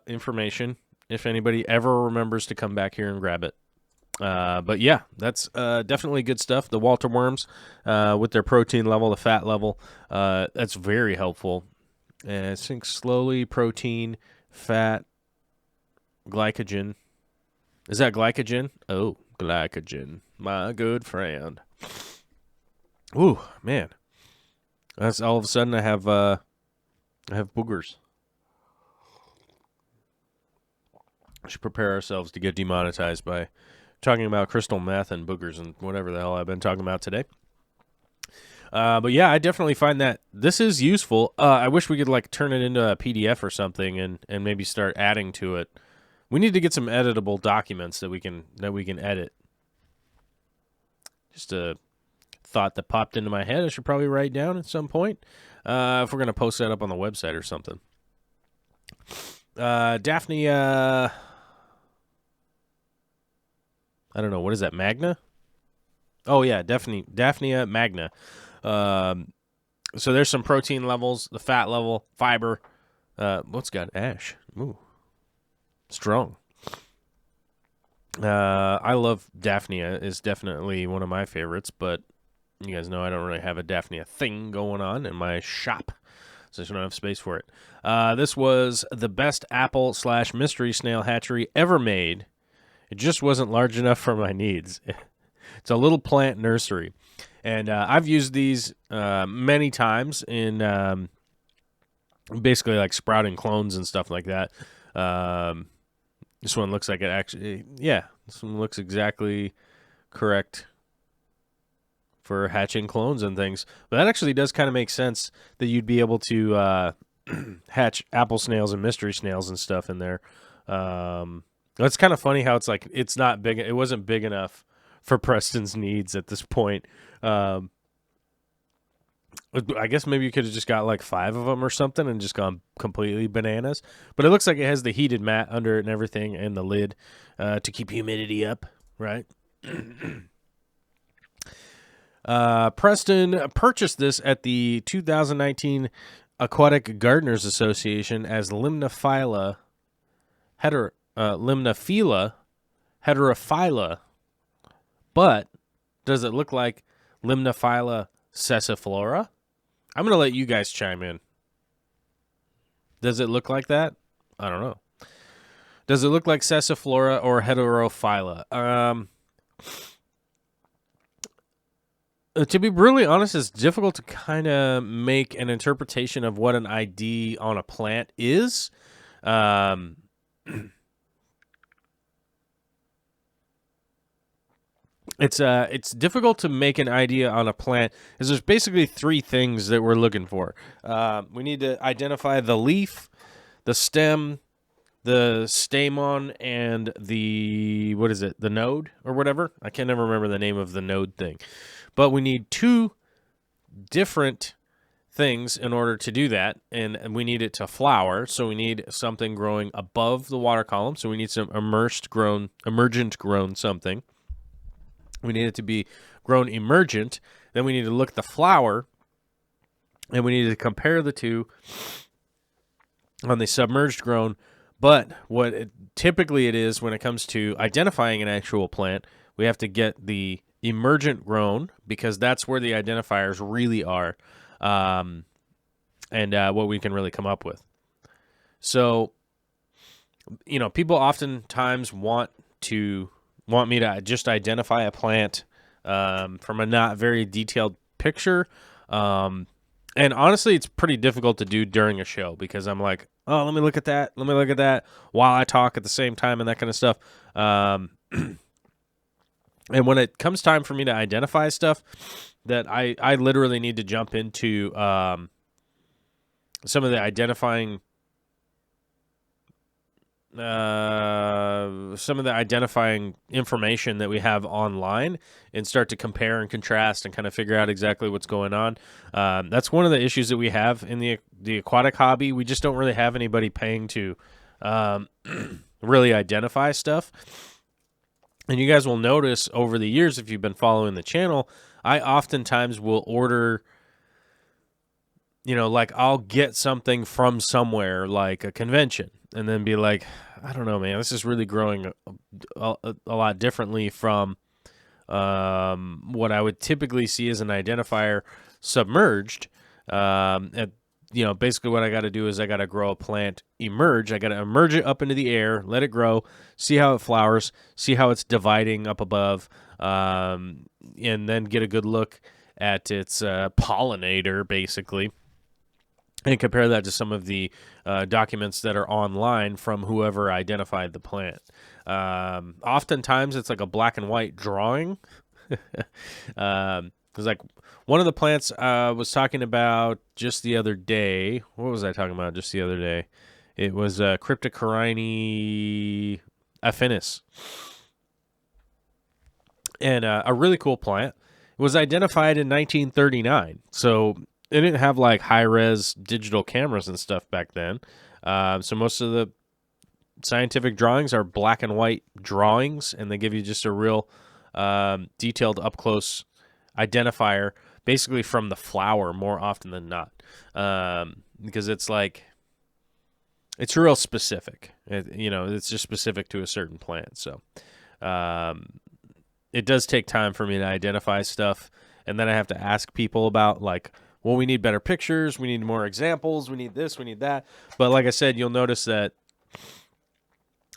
information if anybody ever remembers to come back here and grab it. But yeah, that's definitely good stuff. The Walter worms with their protein level, the fat level, that's very helpful. And I think slowly protein, fat, glycogen. Is that glycogen? Oh, glycogen, my good friend. Ooh, man. That's all of a sudden I have boogers. We should prepare ourselves to get demonetized by talking about crystal meth and boogers and whatever the hell I've been talking about today. But yeah, I definitely find that this is useful. I wish we could like turn it into a PDF or something and maybe start adding to it. We need to get some editable documents that we can edit. Just a thought that popped into my head. I should probably write down at some point if we're gonna post that up on the website or something. Daphne. I don't know. What is that? Magna? Oh yeah, Daphnia magna. So there's some protein levels, the fat level, fiber. What's got ash? Ooh, strong. I love Daphnia. Is definitely one of my favorites, but you guys know I don't really have a Daphnia thing going on in my shop, so I don't have space for it. This was the best apple/mystery snail hatchery ever made. It just wasn't large enough for my needs. It's a little plant nursery. And I've used these many times in basically like sprouting clones and stuff like that. This one looks like it actually, yeah, this one looks exactly correct for hatching clones and things. But that actually does kind of make sense that you'd be able to hatch apple snails and mystery snails and stuff in there. It's kind of funny how it's like it's not big. It wasn't big enough for Preston's needs at this point. I guess maybe you could have just got like 5 of them or something and just gone completely bananas. But it looks like it has the heated mat under it and everything and the lid to keep humidity up, right? Preston purchased this at the 2019 Aquatic Gardeners Association as Limnophila heterophylla. But does it look like Limnophila sessiflora? I'm going to let you guys chime in. Does it look like that? I don't know. Does it look like sessiflora or heterophylla? To be brutally honest, it's difficult to kind of make an interpretation of what an ID on a plant is. Um, it's difficult to make an idea on a plant because there's basically three things that we're looking for. We need to identify the leaf, the stem, the stamen, and the the node or whatever. I can never remember the name of the node thing, but we need two different things in order to do that, and we need it to flower. So we need something growing above the water column. So we need some emergent grown something. We need it to be grown emergent. Then we need to look at the flower, and we need to compare the two on the submerged grown. But typically it is when it comes to identifying an actual plant, we have to get the emergent grown because that's where the identifiers really are, and what we can really come up with. So, people oftentimes want me to just identify a plant from a not very detailed picture. And honestly, it's pretty difficult to do during a show because I'm like, oh, let me look at that. Let me look at that while I talk at the same time and that kind of stuff. And when it comes time for me to identify stuff, that I literally need to jump into some of the identifying information that we have online and start to compare and contrast and kind of figure out exactly what's going on. That's one of the issues that we have in the aquatic hobby. We just don't really have anybody paying to really identify stuff. And you guys will notice over the years, if you've been following the channel, I oftentimes will order, I'll get something from somewhere like a convention and then be like, I don't know, man, this is really growing a lot differently from what I would typically see as an identifier submerged. Basically what I got to do is I got to grow a plant emerge. I got to emerge it up into the air, let it grow, see how it flowers, see how it's dividing up above, and then get a good look at its pollinator, basically, and compare that to some of the documents that are online from whoever identified the plant. Oftentimes, it's like a black and white drawing. Because like one of the plants I was talking about just the other day. What was I talking about just the other day? It was Cryptocorini affinis. And a really cool plant. It was identified in 1939. So they didn't have like high-res digital cameras and stuff back then. So most of the scientific drawings are black and white drawings, and they give you just a real detailed up-close identifier, basically from the flower more often than not. Because it's real specific. It's just specific to a certain plant. So it does take time for me to identify stuff, and then I have to ask people about well, we need better pictures, we need more examples, we need this, we need that. But like I said, you'll notice that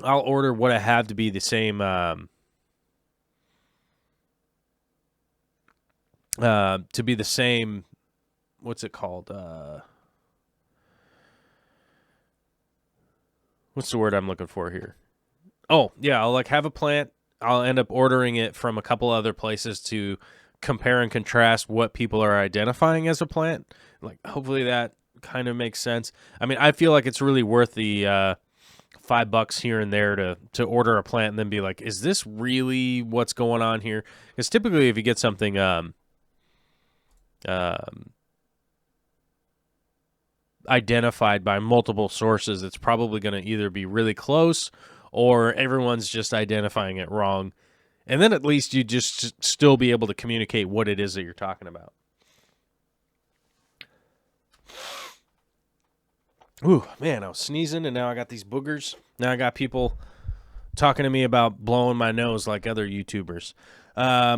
I'll order what I have to be the same, what's it called? What's the word I'm looking for here? Oh, yeah, I'll have a plant. I'll end up ordering it from a couple other places to compare and contrast what people are identifying as a plant. Hopefully that kind of makes sense. I mean, I feel like it's really worth the $5 here and there to order a plant and then be like, is this really what's going on here? Because typically if you get something identified by multiple sources, it's probably going to either be really close or everyone's just identifying it wrong. And then at least you just still be able to communicate what it is that you're talking about. Ooh, man, I was sneezing and now I got these boogers. Now I got people talking to me about blowing my nose like other YouTubers.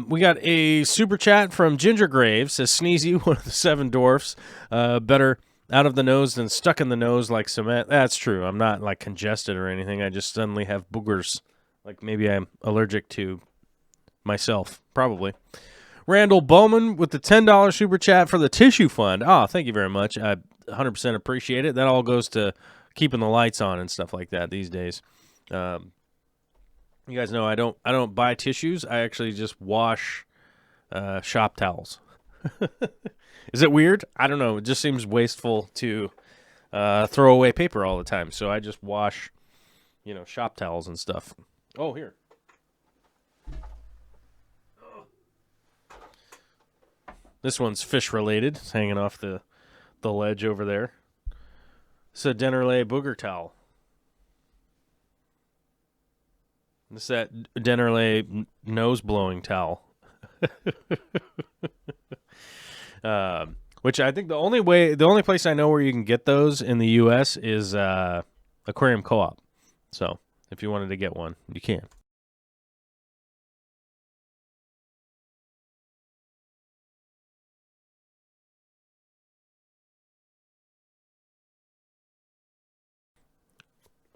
We got a super chat from Ginger Graves. Says, Sneezy, one of the 7 dwarfs. Better out of the nose than stuck in the nose like cement. That's true. I'm not congested or anything. I just suddenly have boogers. Maybe I'm allergic to myself, probably. Randall Bowman with the $10 super chat for the tissue fund. Oh, thank you very much. I 100% appreciate it. That all goes to keeping the lights on and stuff like that these days. You guys know I don't buy tissues. I actually just wash shop towels. Is it weird? I don't know. It just seems wasteful to throw away paper all the time. So I just wash, shop towels and stuff. Oh, here. This one's fish related. It's hanging off the ledge over there. It's a Dennerle booger towel. It's that Dennerle nose blowing towel. Which I think the only place I know where you can get those in the U.S. is Aquarium Co-op. So if you wanted to get one, you can.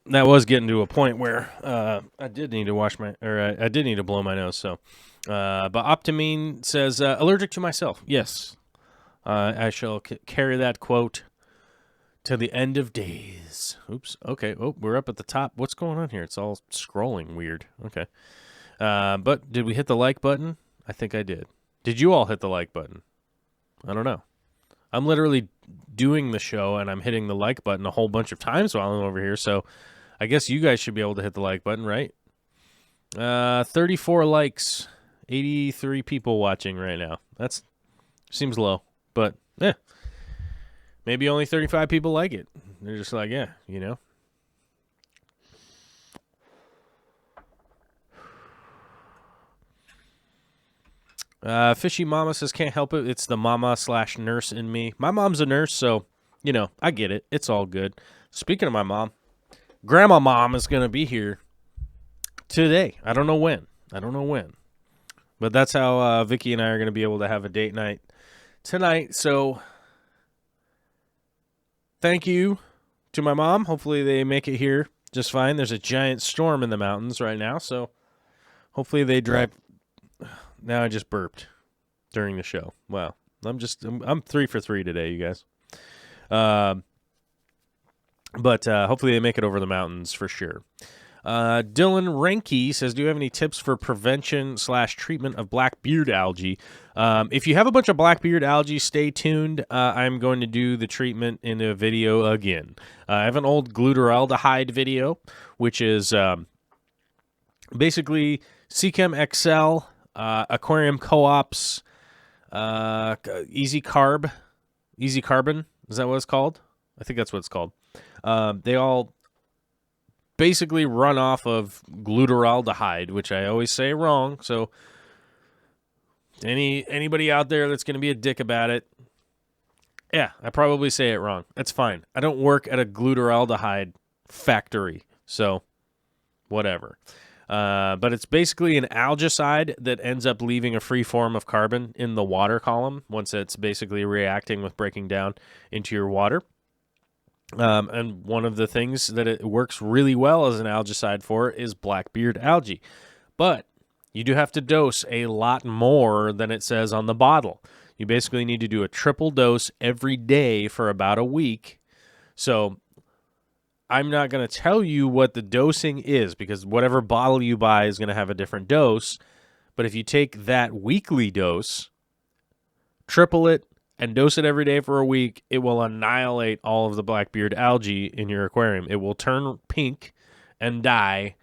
That was getting to a point where I did need to I did need to blow my nose. So, but Optimine says allergic to myself. Yes, I shall carry that quote to the end of days. Oops. Okay. Oh, we're up at the top. What's going on here? It's all scrolling weird. Okay. But did we hit the like button? I think I did. Did you all hit the like button? I don't know. I'm literally doing the show and I'm hitting the like button a whole bunch of times while I'm over here. So I guess you guys should be able to hit the like button, right? 34 likes, 83 people watching right now. That seems low, but maybe only 35 people like it. They're just like, Fishy Mama says, can't help it. It's the mama/nurse in me. My mom's a nurse, so, I get it. It's all good. Speaking of my mom, Grandma Mom is going to be here today. I don't know when. But that's how Vicky and I are going to be able to have a date night tonight. So thank you to my mom. Hopefully they make it here just fine. There's a giant storm in the mountains right now, so hopefully they drive... Now I just burped during the show. Wow. I'm 3 for 3 today, you guys. But hopefully they make it over the mountains for sure. Dylan Renke says, do you have any tips for prevention/treatment of black beard algae? If you have a bunch of black beard algae, stay tuned. I'm going to do the treatment in a video again. I have an old glutaraldehyde video, which is basically Seachem XL, Aquarium Co-op's Easy Carbon. Is that what it's called? I think that's what it's called. They all basically run off of glutaraldehyde, which I always say wrong. So anybody out there that's going to be a dick about it, yeah, I probably say it wrong. That's fine. I don't work at a glutaraldehyde factory, so whatever. But it's basically an algicide that ends up leaving a free form of carbon in the water column once it's basically reacting with breaking down into your water. And one of the things that it works really well as an algicide for is blackbeard algae. But you do have to dose a lot more than it says on the bottle. You basically need to do a triple dose every day for about a week. So I'm not going to tell you what the dosing is because whatever bottle you buy is going to have a different dose. But if you take that weekly dose, triple it, and dose it every day for a week, it will annihilate all of the blackbeard algae in your aquarium. It will turn pink and die.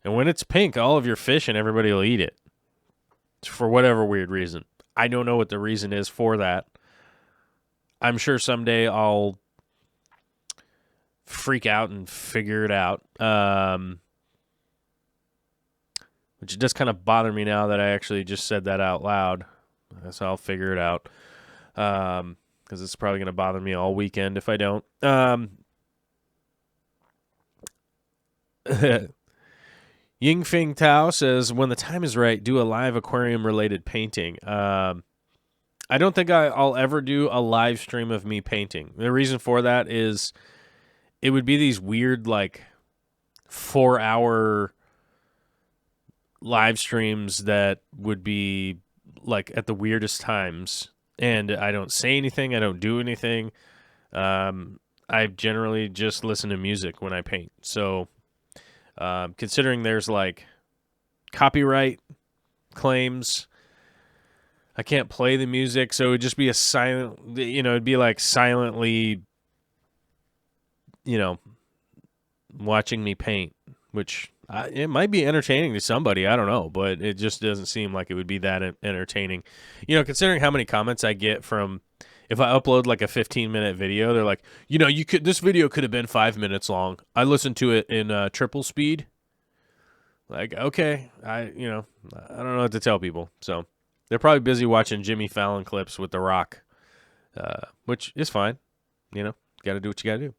And when it's pink, all of your fish and everybody will eat it. For whatever weird reason. I don't know what the reason is for that. I'm sure someday I'll freak out and figure it out. Which does kind of bother me now that I actually just said that out loud. So I'll figure it out. Because it's probably going to bother me all weekend if I don't. Yingfeng Tao says, when the time is right, do a live aquarium-related painting. I don't think I'll ever do a live stream of me painting. The reason for that is it would be these weird, 4-hour live streams that would be like at the weirdest times, and I don't say anything. I don't do anything. I generally just listen to music when I paint. So, considering there's like copyright claims, I can't play the music, so it would just be a silent, it'd be like silently, watching me paint, which it might be entertaining to somebody. I don't know, but it just doesn't seem like it would be that entertaining. Considering how many comments I get from, if I upload like a 15-minute video, they're like, this video could have been 5 minutes long. I listened to it in triple speed. Like, okay, I don't know what to tell people. So they're probably busy watching Jimmy Fallon clips with The Rock, which is fine. Got to do what you got to do.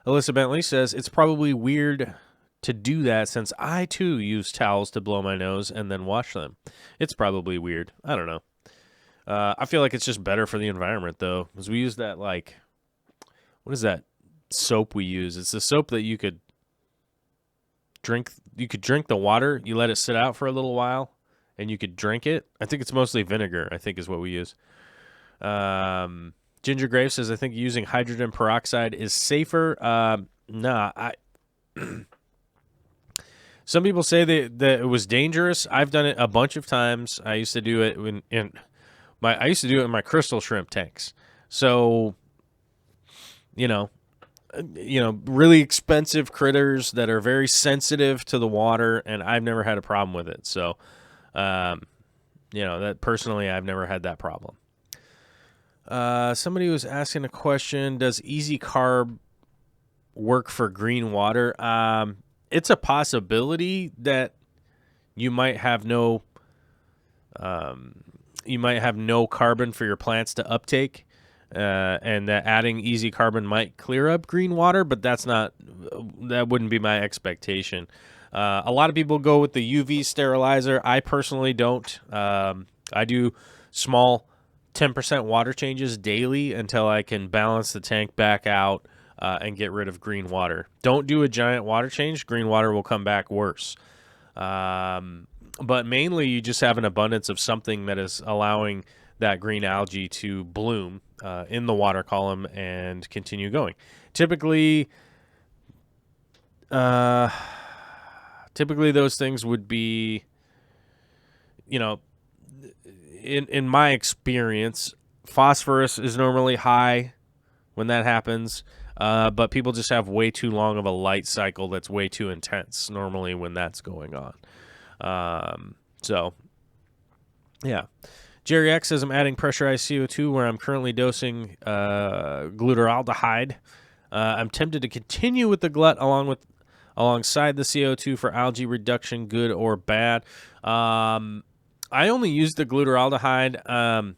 Alyssa Bentley says, it's probably weird to do that since I, too, use towels to blow my nose and then wash them. It's probably weird. I don't know. I feel like it's just better for the environment, though, because we use that, like, what is that soap we use? It's the soap that you could drink. You could drink the water. You let it sit out for a little while, and you could drink it. I think it's mostly vinegar, I think is what we use. Ginger Grave says, I think using hydrogen peroxide is safer. Some people say that it was dangerous. I've done it a bunch of times. I used to do it in my crystal shrimp tanks. So, really expensive critters that are very sensitive to the water, and I've never had a problem with it. So, that personally, I've never had that problem. Somebody was asking a question, does easy carb work for green water? It's a possibility that you might have no carbon for your plants to uptake, and that adding easy carbon might clear up green water, but that wouldn't be my expectation. A lot of people go with the UV sterilizer. I personally don't. I do small 10% water changes daily until I can balance the tank back out and get rid of green water. Don't do a giant water change. Green water will come back worse. But mainly you just have an abundance of something that is allowing that green algae to bloom in the water column and continue going. Typically those things would be, in my experience, phosphorus is normally high when that happens. But people just have way too long of a light cycle that's way too intense normally when that's going on. Yeah. Jerry X says, I'm adding pressurized CO2 where I'm currently dosing glutaraldehyde. I'm tempted to continue with the glut alongside the CO2 for algae reduction, good or bad. I only use the glutaraldehyde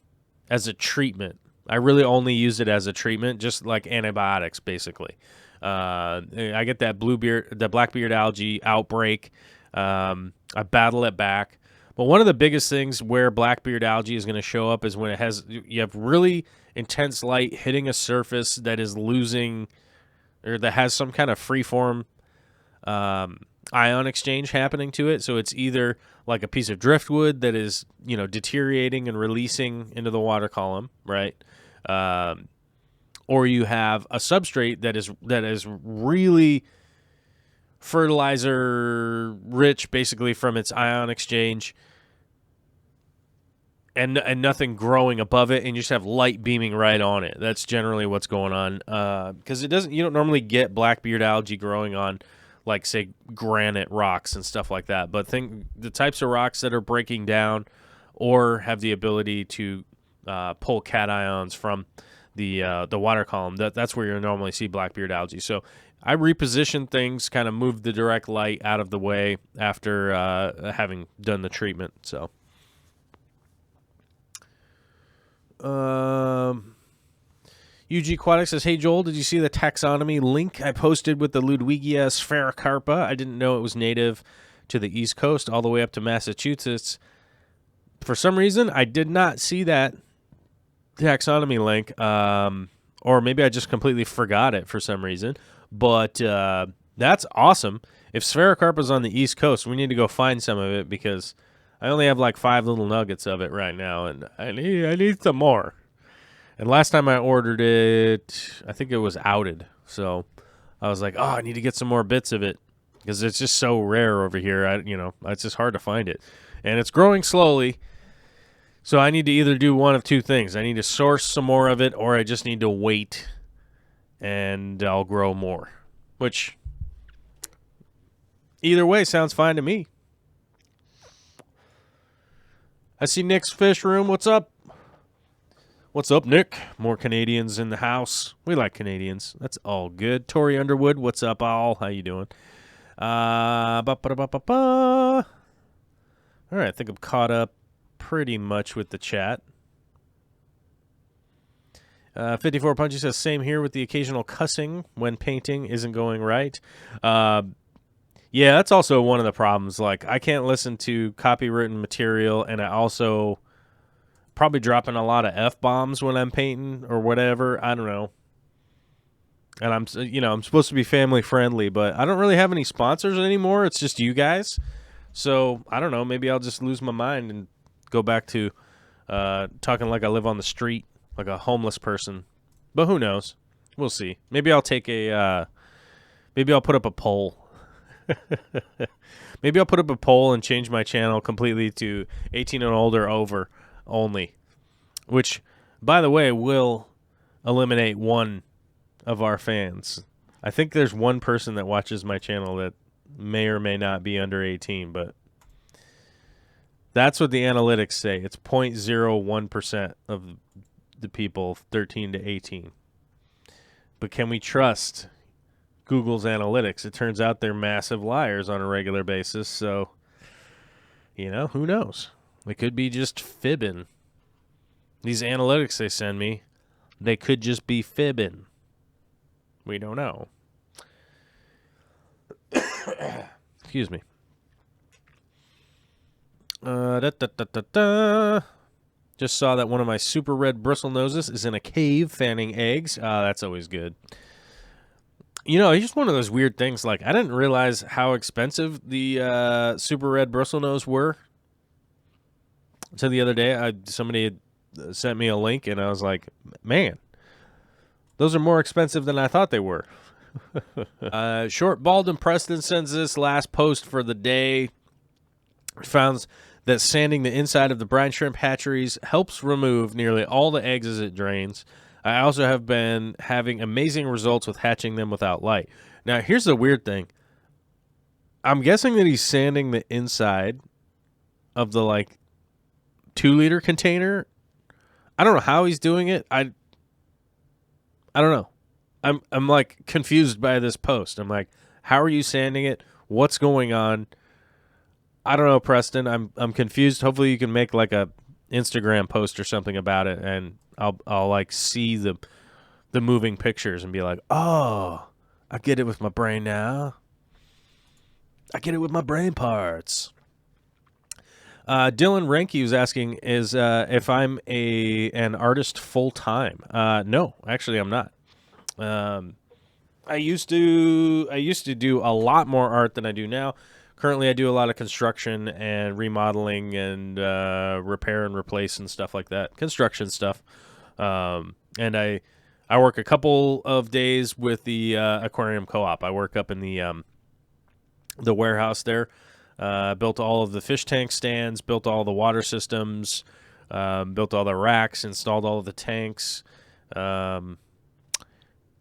as a treatment. I really only use it as a treatment, just like antibiotics, basically. I get that blackbeard algae outbreak. I battle it back. But one of the biggest things where blackbeard algae is going to show up is when you have really intense light hitting a surface that is losing, or that has some kind of freeform ion exchange happening to it. So it's either like a piece of driftwood that is, deteriorating and releasing into the water column, right? Or you have a substrate that is really fertilizer rich, basically from its ion exchange, and nothing growing above it, and you just have light beaming right on it. That's generally what's going on. Because you don't normally get blackbeard algae growing on, like, say, granite rocks and stuff like that. But the types of rocks that are breaking down or have the ability to pull cations from the water column, that's where you'll normally see blackbeard algae. So I reposition things, kind of move the direct light out of the way after having done the treatment. So, UG Aquatics says, hey, Joel, did you see the taxonomy link I posted with the Ludwigia sphaerocarpa? I didn't know it was native to the East Coast all the way up to Massachusetts. For some reason, I did not see that taxonomy link, or maybe I just completely forgot it for some reason. But That's awesome. If Sphaerocarpa's on the East Coast, we need to go find some of it because I only have like 5 little nuggets of it right now, and I need some more. And last time I ordered it, I think it was outed. So I was like, oh, I need to get some more bits of it because it's just so rare over here. It's just hard to find it. And it's growing slowly. So I need to either do one of two things. I need to source some more of it, or I just need to wait and I'll grow more. Which, either way, sounds fine to me. I see Nick's Fish Room. What's up? What's up, Nick? More Canadians in the house. We like Canadians. That's all good. Tori Underwood, what's up, all? How you doing? All right, I think I'm caught up pretty much with the chat. 54 Punchy says, same here with the occasional cussing when painting isn't going right. Yeah, that's also one of the problems. Like, I can't listen to copywritten material, and I also probably dropping a lot of F-bombs when I'm painting or whatever. I don't know. And I'm supposed to be family friendly, but I don't really have any sponsors anymore. It's just you guys. So, I don't know. Maybe I'll just lose my mind and go back to talking like I live on the street, like a homeless person. But who knows? We'll see. Maybe I'll take maybe I'll put up a poll. Maybe I'll put up a poll and change my channel completely to 18 and older over only, which, by the way, will eliminate one of our fans. I think there's one person that watches my channel that may or may not be under 18, but that's what the analytics say. It's 0.01% of the people 13 to 18. But can we trust Google's analytics? It turns out they're massive liars on a regular basis, so, who knows? It could be just fibbing. These analytics they send me, they could just be fibbing. We don't know. Excuse me. Just saw that one of my super red bristle noses is in a cave fanning eggs. That's always good. It's just one of those weird things. Like, I didn't realize how expensive the super red bristlenose were. So the other day, somebody had sent me a link, and I was like, man, those are more expensive than I thought they were. Short Bald and Preston sends this last post for the day. Found that sanding the inside of the brine shrimp hatcheries helps remove nearly all the eggs as it drains. I also have been having amazing results with hatching them without light. Now, here's the weird thing. I'm guessing that he's sanding the inside of the, 2-liter container. I don't know how he's doing it. I don't know. I'm confused by this post. I'm like, how are you sanding it? What's going on? I don't know, Preston. I'm confused. Hopefully you can make a Instagram post or something about it, and I'll see the moving pictures and be like, oh, I get it with my brain now. I get it with my brain parts. Dylan Ranke was asking is if I'm an artist full time. No, actually I'm not. I used to do a lot more art than I do now. Currently, I do a lot of construction and remodeling and repair and replace and stuff like that. Construction stuff. And I work a couple of days with the Aquarium Co-op. I work up in the warehouse there. Built all of the fish tank stands, built all the water systems, built all the racks, installed all of the tanks, blah,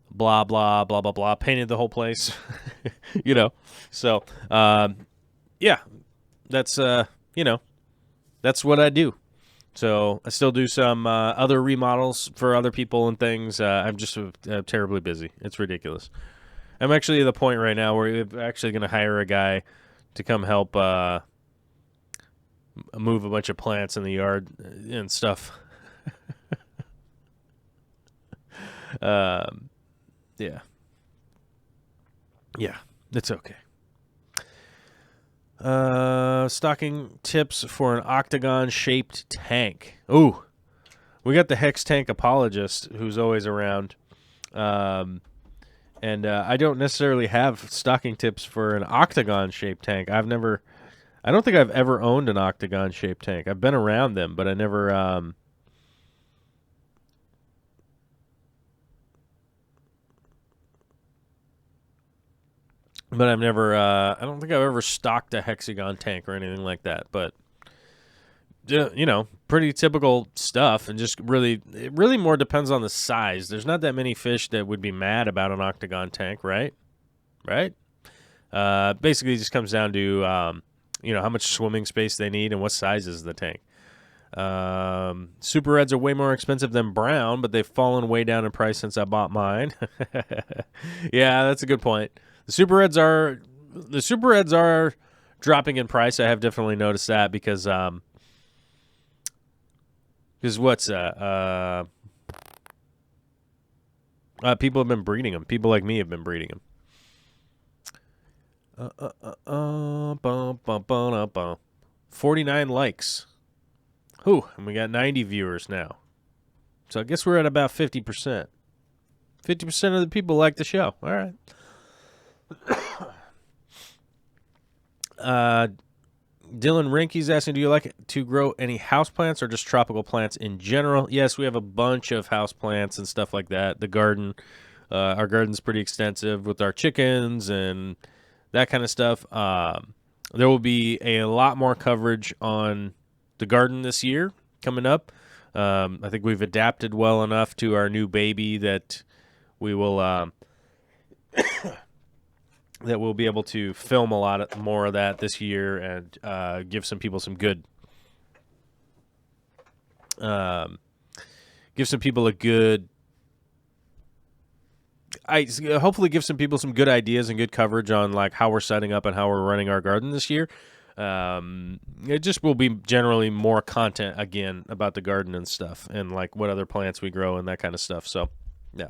blah, blah, blah, blah, painted the whole place, So, yeah, that's, that's what I do. So I still do some other remodels for other people and things. I'm just terribly busy. It's ridiculous. I'm actually at the point right now where we're actually going to hire a guy to come help move a bunch of plants in the yard and stuff. Yeah. Yeah, it's okay. Stocking tips for an octagon-shaped tank. Ooh, we got the Hex Tank apologist who's always around. And I don't necessarily have stocking tips for an octagon-shaped tank. I don't think I've ever owned an octagon-shaped tank. I've been around them, but I never, I don't think I've ever stocked a hexagon tank or anything like that. But, pretty typical stuff. And just it really more depends on the size. There's not that many fish that would be mad about an octagon tank, right? Right? Basically, it just comes down to, how much swimming space they need and what size is the tank. Super Reds are way more expensive than brown, but they've fallen way down in price since I bought mine. Yeah, that's a good point. The Super Reds are dropping in price. I have definitely noticed that because what's people have been breeding them. People like me have been breeding them. 49 likes. Ooh, and we got 90 viewers now. So I guess we're at about 50%. 50% of the people like the show. All right. Dylan Rinky's asking, do you like to grow any houseplants or just tropical plants in general? Yes, we have a bunch of houseplants and stuff like that. The garden, our garden's pretty extensive with our chickens and that kind of stuff. There will be a lot more coverage on the garden this year coming up. I think we've adapted well enough to our new baby that we will that we'll be able to film a lot more of that this year and give some people some good hopefully give some people some good ideas and good coverage on like how we're setting up and how we're running our garden this year. It just will be generally more content again about the garden and stuff and like what other plants we grow and that kind of stuff. So, yeah.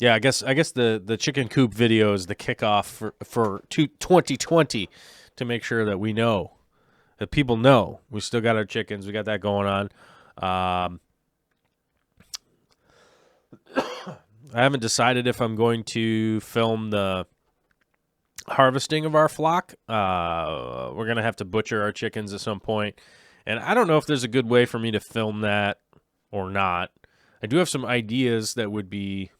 Yeah, I guess the chicken coop video is the kickoff for 2020 to make sure that we know, that people know we still got our chickens. We got that going on. I haven't decided if I'm going to film the harvesting of our flock. We're going to have to butcher our chickens at some point. And I don't know if there's a good way for me to film that or not. I do have some ideas that would be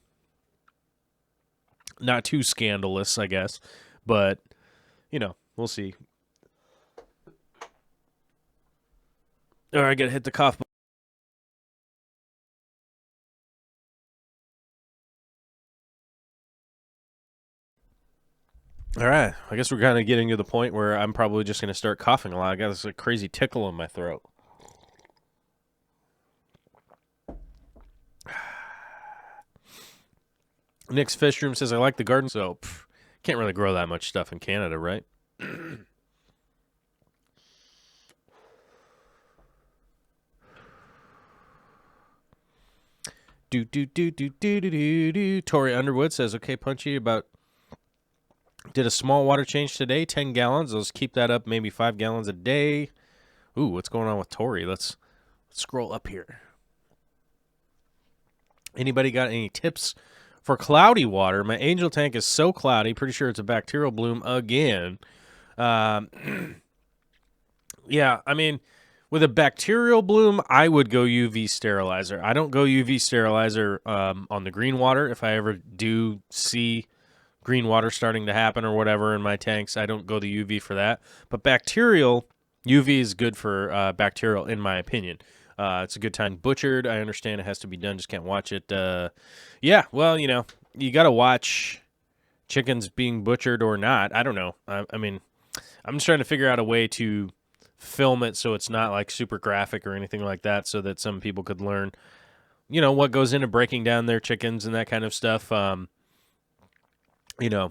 not too scandalous, I guess. But, we'll see. All right, I got to hit the cough button. All right, I guess we're kind of getting to the point where I'm probably just going to start coughing a lot. I got this crazy tickle in my throat. Nick's Fish Room says, I like the garden, so can't really grow that much stuff in Canada, right? Tori Underwood says, okay, Punchy, did a small water change today, 10 gallons. Let's keep that up, maybe 5 gallons a day. Ooh, what's going on with Tori? Let's scroll up here. Anybody got any tips for cloudy water? My angel tank is so cloudy. Pretty sure it's a bacterial bloom again. Yeah, I mean, with a bacterial bloom, I would go UV sterilizer. I don't go UV sterilizer on the green water. If I ever do see green water starting to happen or whatever in my tanks, I don't go the UV for that. But bacterial, UV is good for bacterial, in my opinion. It's a good time. Butchered, I understand it has to be done, just can't watch it. Yeah, well, you got to watch chickens being butchered or not. I don't know. I mean, I'm just trying to figure out a way to film it so it's not like super graphic or anything like that, so that some people could learn, what goes into breaking down their chickens and that kind of stuff. Yeah.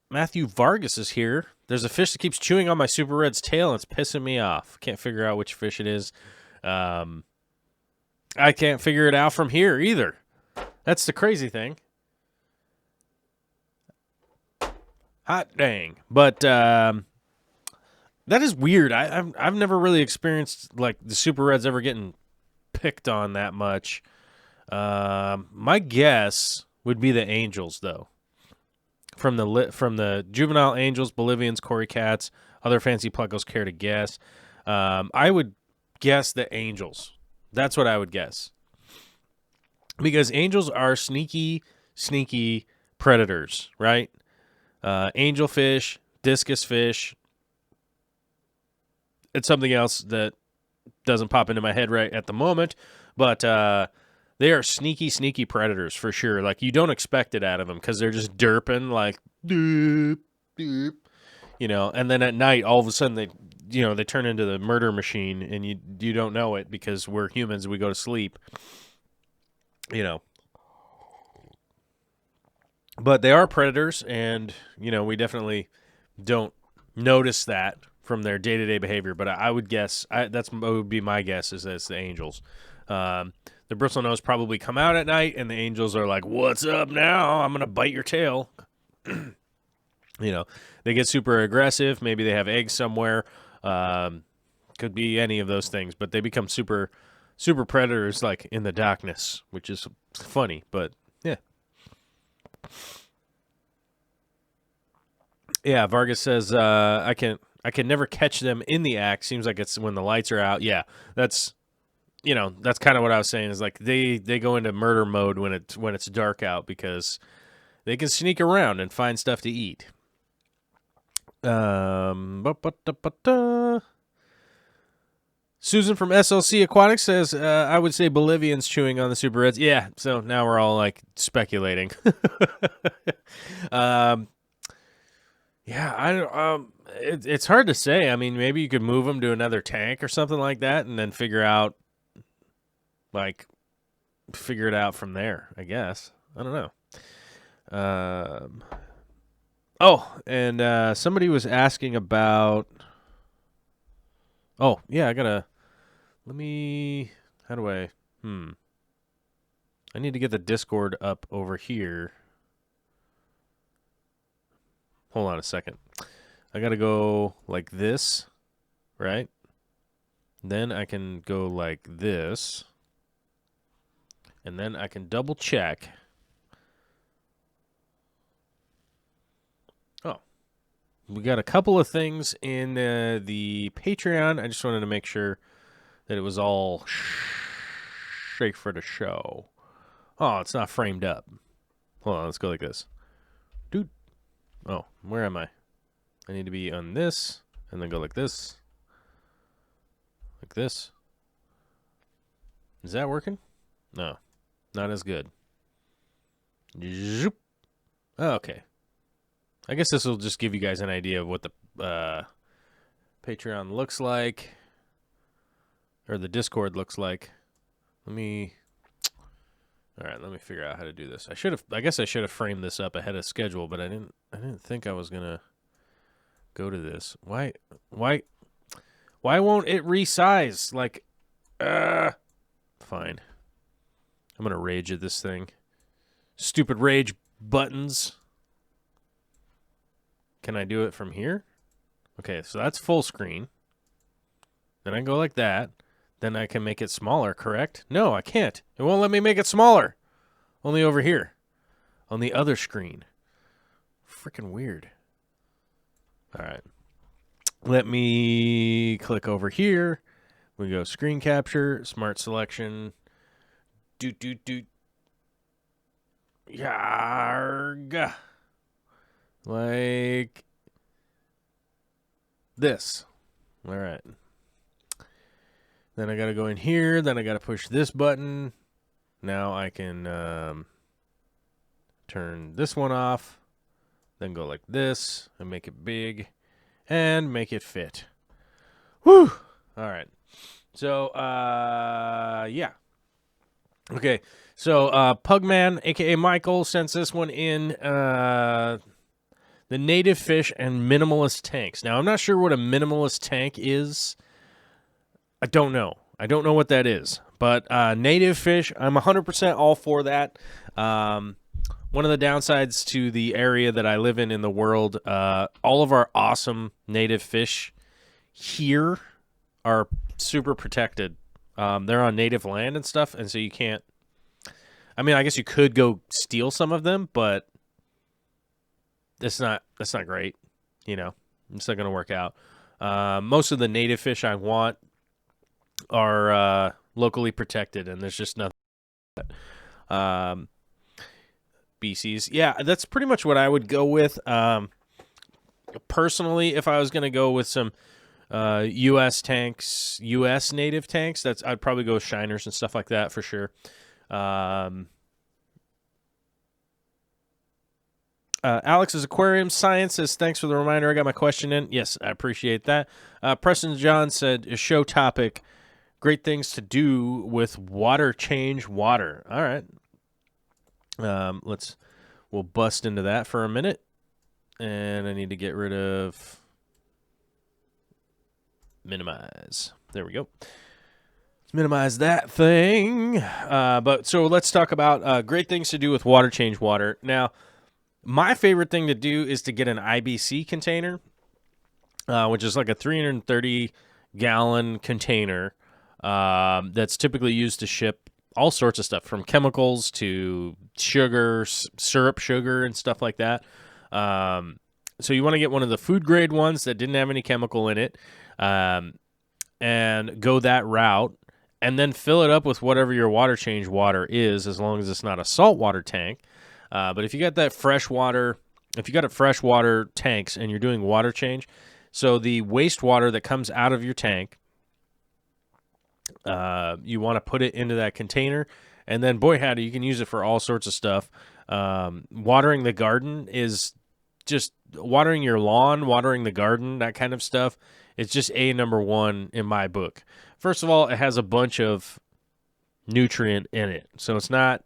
Matthew Vargas is here. There's a fish that keeps chewing on my Super Red's tail, and it's pissing me off. Can't figure out which fish it is. I can't figure it out from here either. That's the crazy thing. Hot dang. But That is weird. I've never really experienced like the super reds ever getting picked on that much. My guess would be the angels, though. From the juvenile angels, Bolivians, Cory cats, other fancy pluckos care to guess. I would guess the angels. That's what I would guess. Because angels are sneaky predators, right? Angelfish, discus fish. It's something else that doesn't pop into my head right at the moment, but they are sneaky predators for sure. Like, you don't expect it out of them because they're just derping like, doop, doop, and then at night, all of a sudden they turn into the murder machine, and you don't know it because we're humans. We go to sleep, But they are predators, and, we definitely don't notice that from their day-to-day behavior. But I would guess, that would be my guess, is that it's the angels. The bristlenose probably come out at night, and the angels are like, what's up now? I'm going to bite your tail. They get super aggressive. Maybe they have eggs somewhere. Could be any of those things. But they become super predators, like, in the darkness, which is funny. But, yeah. Yeah, Vargas says, I can never catch them in the act. Seems like it's when the lights are out. Yeah, that's kind of what I was saying, is like they go into murder mode when it's dark out because they can sneak around and find stuff to eat. Susan from SLC Aquatics says, I would say Bolivians chewing on the super reds. Yeah, so now we're all like speculating. Yeah, it's hard to say. I mean, maybe you could move them to another tank or something like that, and then figure it out from there, I guess. I don't know. And somebody was asking about. Oh, yeah, how do I? I need to get the Discord up over here. Hold on a second. I got to go like this, right? Then I can go like this. And then I can double check. Oh. We got a couple of things in the Patreon. I just wanted to make sure that it was all safe for the show. Oh, it's not framed up. Hold on, let's go like this. Dude. Oh, where am I? I need to be on this, and then go like this. Like this. Is that working? No, not as good. Zoop. Oh, okay. I guess this will just give you guys an idea of what the Patreon looks like, or the Discord looks like. All right, let me figure out how to do this. I guess I should have framed this up ahead of schedule, but I didn't think I was gonna go to this. Why won't it resize? Like, fine. I'm gonna rage at this thing. Stupid rage buttons. Can I do it from here? Okay, so that's full screen. Then I go like that. Then I can make it smaller, correct? No, I can't. It won't let me make it smaller. Only over here. On the other screen. Freaking weird. All right. Let me click over here. We go screen capture, smart selection. Doot. Yarg. Like this. All right. Then I got to go in here. Then I got to push this button. Now I can turn this one off. Then go like this and make it big and make it fit. Whew. All right. So, yeah. Okay. So, Pugman, a.k.a. Michael, sends this one in. The native fish and minimalist tanks. Now, I'm not sure what a minimalist tank is. I don't know. I don't know what that is. But native fish, I'm 100% all for that. One of the downsides to the area that I live in the world, all of our awesome native fish here are super protected. They're on native land and stuff, and so you can't. I mean, I guess you could go steal some of them, but that's not great. You know, it's not going to work out. Most of the native fish I want are locally protected, and there's just nothing. Species. Yeah, that's pretty much what I would go with. Personally, if I was going to go with some U.S. tanks, U.S. native tanks, I'd probably go with shiners and stuff like that for sure. Alex's Aquarium Science says, thanks for the reminder. I got my question in. Yes, I appreciate that. Preston John said, a show topic, great things to do with water change water. All right. We'll bust into that for a minute. And I need to get rid of minimize. There we go. Let's minimize that thing. So let's talk about great things to do with water change water. Now, my favorite thing to do is to get an IBC container, which is like a 330-gallon container that's typically used to ship all sorts of stuff, from chemicals to sugar, syrup sugar, and stuff like that. So you want to get one of the food grade ones that didn't have any chemical in it, and go that route, and then fill it up with whatever your water change water is, as long as it's not a saltwater tank. But if you got that freshwater, if you got a freshwater tanks and you're doing water change, so the wastewater that comes out of your tank, you want to put it into that container, and then boy howdy, you can use it for all sorts of stuff. Watering the garden is just watering your lawn, watering the garden, that kind of stuff. It's just number one in my book. First of all, it has a bunch of nutrient in it, so it's not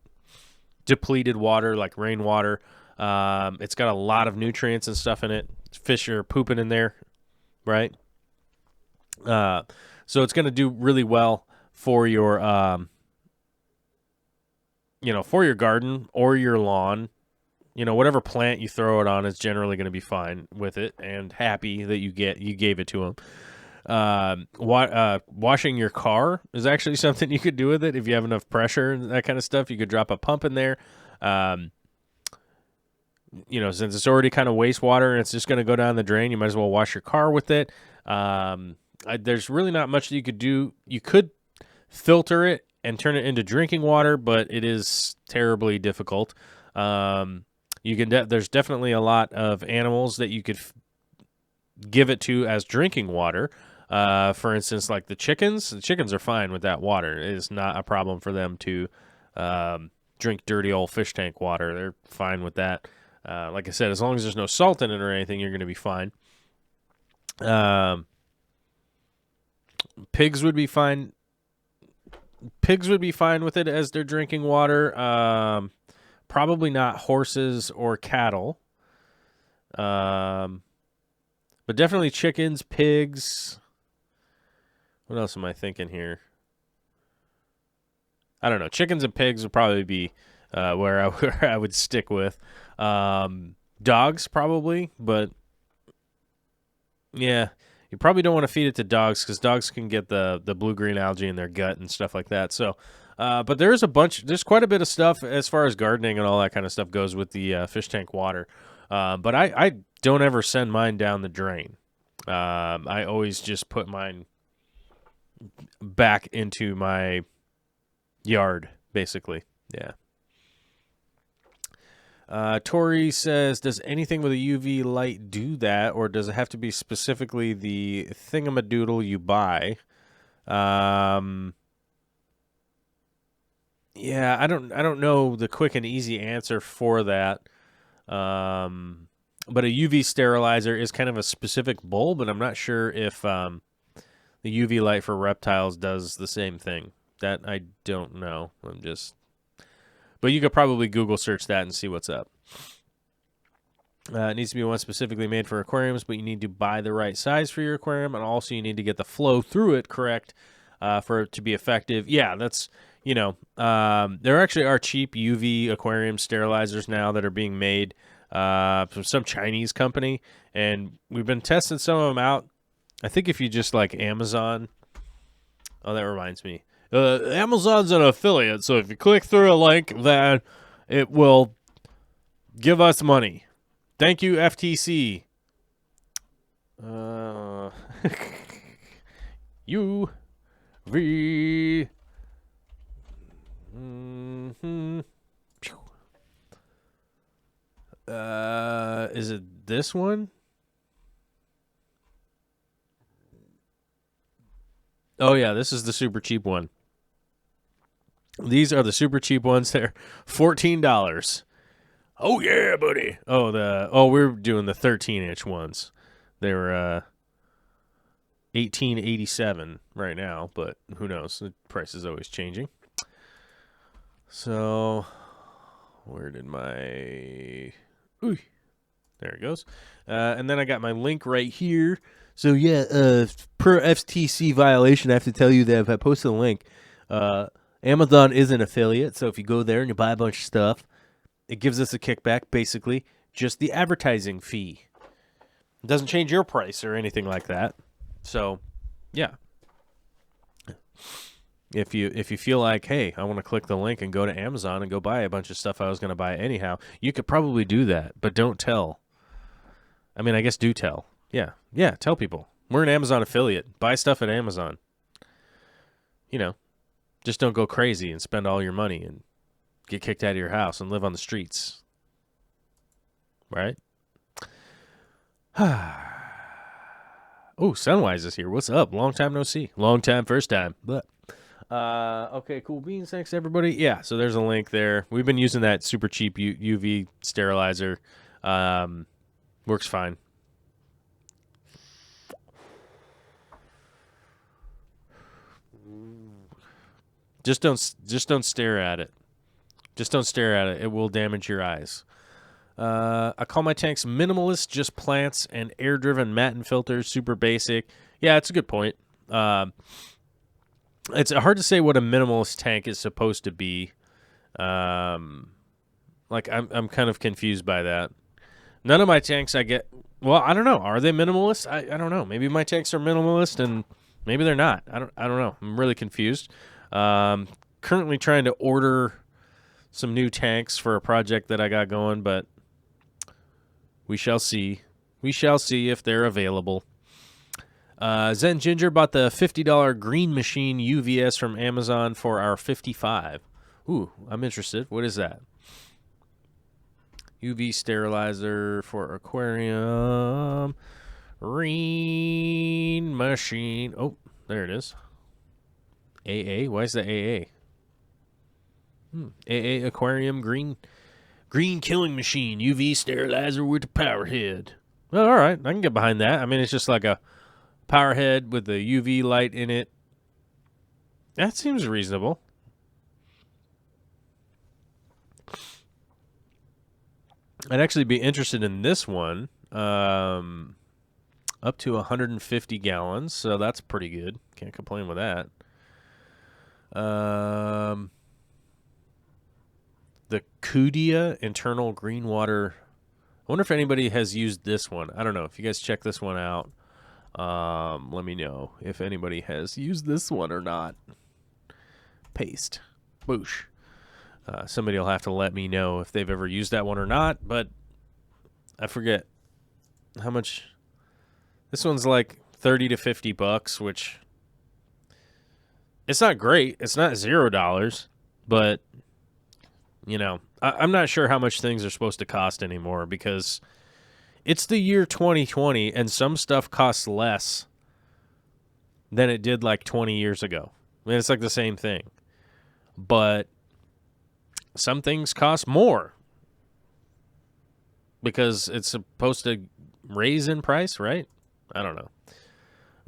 depleted water like rainwater. It's got a lot of nutrients and stuff in it. Fish are pooping in there, right? So it's going to do really well for your, for your garden or your lawn. Whatever plant you throw it on is generally going to be fine with it and happy that you gave it to them. Washing your car is actually something you could do with it if you have enough pressure and that kind of stuff. You could drop a pump in there. Since it's already kind of wastewater and it's just going to go down the drain, you might as well wash your car with it. There's really not much that you could do. You could filter it and turn it into drinking water, but it is terribly difficult. There's definitely a lot of animals that you could give it to as drinking water. For instance, like the chickens. The chickens are fine with that water. It is not a problem for them to drink dirty old fish tank water. They're fine with that. Like I said, as long as there's no salt in it or anything, you're going to be fine. Pigs would be fine. Pigs would be fine with it as their drinking water. Probably not horses or cattle. But definitely chickens, pigs. What else am I thinking here? I don't know. Chickens and pigs would probably be where I would stick with. Dogs probably, but yeah, you probably don't want to feed it to dogs because dogs can get the blue-green algae in their gut and stuff like that. So, but there's quite a bit of stuff as far as gardening and all that kind of stuff goes with the fish tank water. But I don't ever send mine down the drain. I always just put mine back into my yard, basically. Yeah. Tori says, does anything with a UV light do that, or does it have to be specifically the thingamadoodle you buy? Yeah, I don't know the quick and easy answer for that. But a UV sterilizer is kind of a specific bulb, and I'm not sure if the UV light for reptiles does the same thing. That I don't know. But you could probably Google search that and see what's up. It needs to be one specifically made for aquariums, but you need to buy the right size for your aquarium, and also you need to get the flow through it correct for it to be effective. Yeah, that's, there actually are cheap UV aquarium sterilizers now that are being made from some Chinese company, and we've been testing some of them out. I think if you just like Amazon. Oh, that reminds me. Amazon's an affiliate, so if you click through a link, then it will give us money. Thank you, FTC. U V. Is it this one? Oh yeah, this is the super cheap one. These are the super cheap ones. They're $14. Oh yeah, buddy. We're doing the 13-inch ones. They were $18.87 right now, but who knows? The price is always changing. So, where did my? Ooh, there it goes. And then I got my link right here. So yeah, per FTC violation, I have to tell you that if I post a link, Amazon is an affiliate. So if you go there and you buy a bunch of stuff, it gives us a kickback, basically just the advertising fee. It doesn't change your price or anything like that. So, yeah. If you feel like, hey, I want to click the link and go to Amazon and go buy a bunch of stuff I was going to buy anyhow, you could probably do that, but don't tell. I mean, I guess do tell. Yeah, tell people. We're an Amazon affiliate. Buy stuff at Amazon. You know, just don't go crazy and spend all your money and get kicked out of your house and live on the streets. Right? Oh, Sunwise is here. What's up? Long time no see. Long time, first time. But okay, cool beans. Thanks, everybody. Yeah, so there's a link there. We've been using that super cheap UV sterilizer. Works fine. Just don't stare at it. Just don't stare at it. It will damage your eyes. I call my tanks minimalist, just plants and air-driven matin filters, super basic. Yeah, it's a good point. It's hard to say what a minimalist tank is supposed to be. I'm kind of confused by that. None of my tanks I get. Well, I don't know. Are they minimalist? I don't know. Maybe my tanks are minimalist and maybe they're not. I don't know. I'm really confused. Currently trying to order some new tanks for a project that I got going, but we shall see. We shall see if they're available. Zen Ginger bought the $50 Green Machine UVS from Amazon for our 55. Ooh, I'm interested. What is that? UV sterilizer for aquarium. Green Machine. Oh, there it is. AA? Why is that AA? AA Aquarium Green Killing Machine UV sterilizer with a power head. Well, all right, I can get behind that. I mean, it's just like a power head with the UV light in it. That seems reasonable. I'd actually be interested in this one. Up to 150 gallons, so that's pretty good. Can't complain with that. The Kudia internal green water. I wonder if anybody has used this one. I don't know. If you guys check this one out, let me know if anybody has used this one or not. Paste. Boosh. Somebody will have to let me know if they've ever used that one or not, but I forget how much. This one's like $30 to $50, which it's not great. It's not $0, but you know, I'm not sure how much things are supposed to cost anymore because it's the year 2020 and some stuff costs less than it did like 20 years ago. I mean, it's like the same thing, but some things cost more because it's supposed to raise in price, right? I don't know.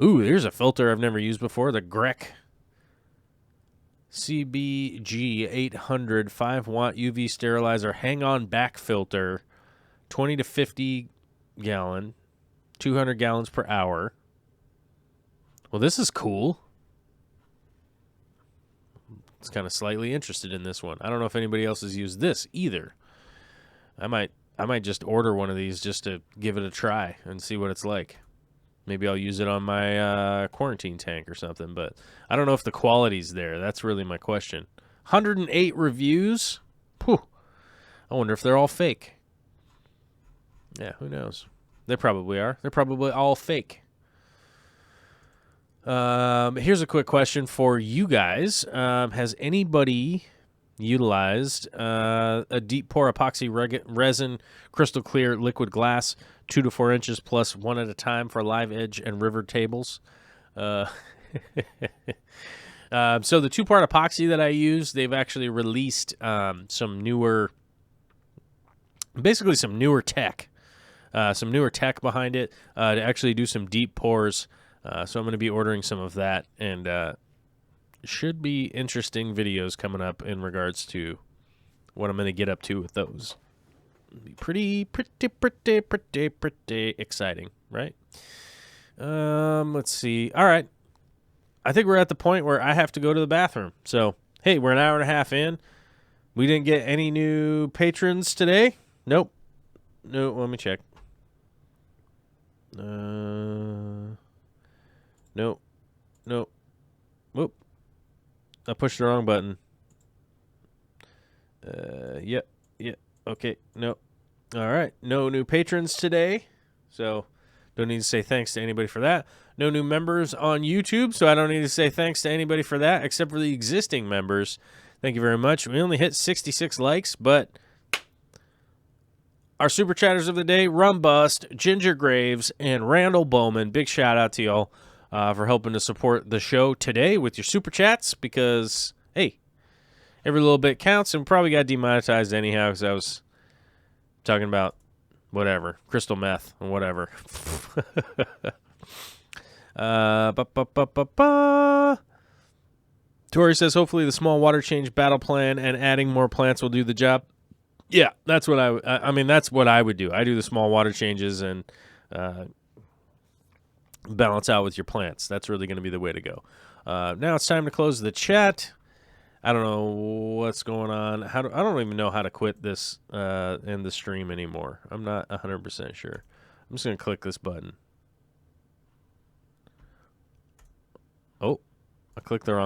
Ooh, there's a filter I've never used before, the Grec CBG 800 5-watt UV sterilizer hang-on back filter, 20 to 50 gallon, 200 gallons per hour. Well, this is cool. It's kind of slightly interested in this one. I don't know if anybody else has used this either. I might just order one of these just to give it a try and see what it's like. Maybe I'll use it on my quarantine tank or something, but I don't know if the quality's there. That's really my question. 108 reviews? Whew. I wonder if they're all fake. Yeah, who knows? They probably are. They're probably all fake. Here's a quick question for you guys. Has anybody utilized a deep pour epoxy resin, crystal clear liquid glass, 2 to 4 inches plus one at a time for live edge and river tables? So the 2-part epoxy that I use, they've actually released some newer tech. Some newer tech behind it to actually do some deep pours. So I'm going to be ordering some of that, and should be interesting videos coming up in regards to what I'm going to get up to with those. It'll be pretty exciting, right? Let's see. All right. I think we're at the point where I have to go to the bathroom. So, hey, we're an hour and a half in. We didn't get any new patrons today. Nope. No, let me check. Nope. Whoop. I pushed the wrong button. Yep. Okay. Nope. All right. No new patrons today. So don't need to say thanks to anybody for that. No new members on YouTube, so I don't need to say thanks to anybody for that, except for the existing members. Thank you very much. We only hit 66 likes, but our super chatters of the day, Rum Bust, Ginger Graves, and Randall Bowman. Big shout out to y'all for helping to support the show today with your super chats, because, hey, every little bit counts, and probably got demonetized anyhow because I was talking about whatever, crystal meth and whatever. Tori says, hopefully the small water change battle plan and adding more plants will do the job. Yeah, that's what I mean, that's what I would do. I do the small water changes and balance out with your plants. That's really going to be the way to go. Now it's time to close the chat. I don't know what's going on. I don't even know how to quit this in the stream anymore. I'm not 100% sure. I'm just going to click this button. Oh, I clicked the wrong button.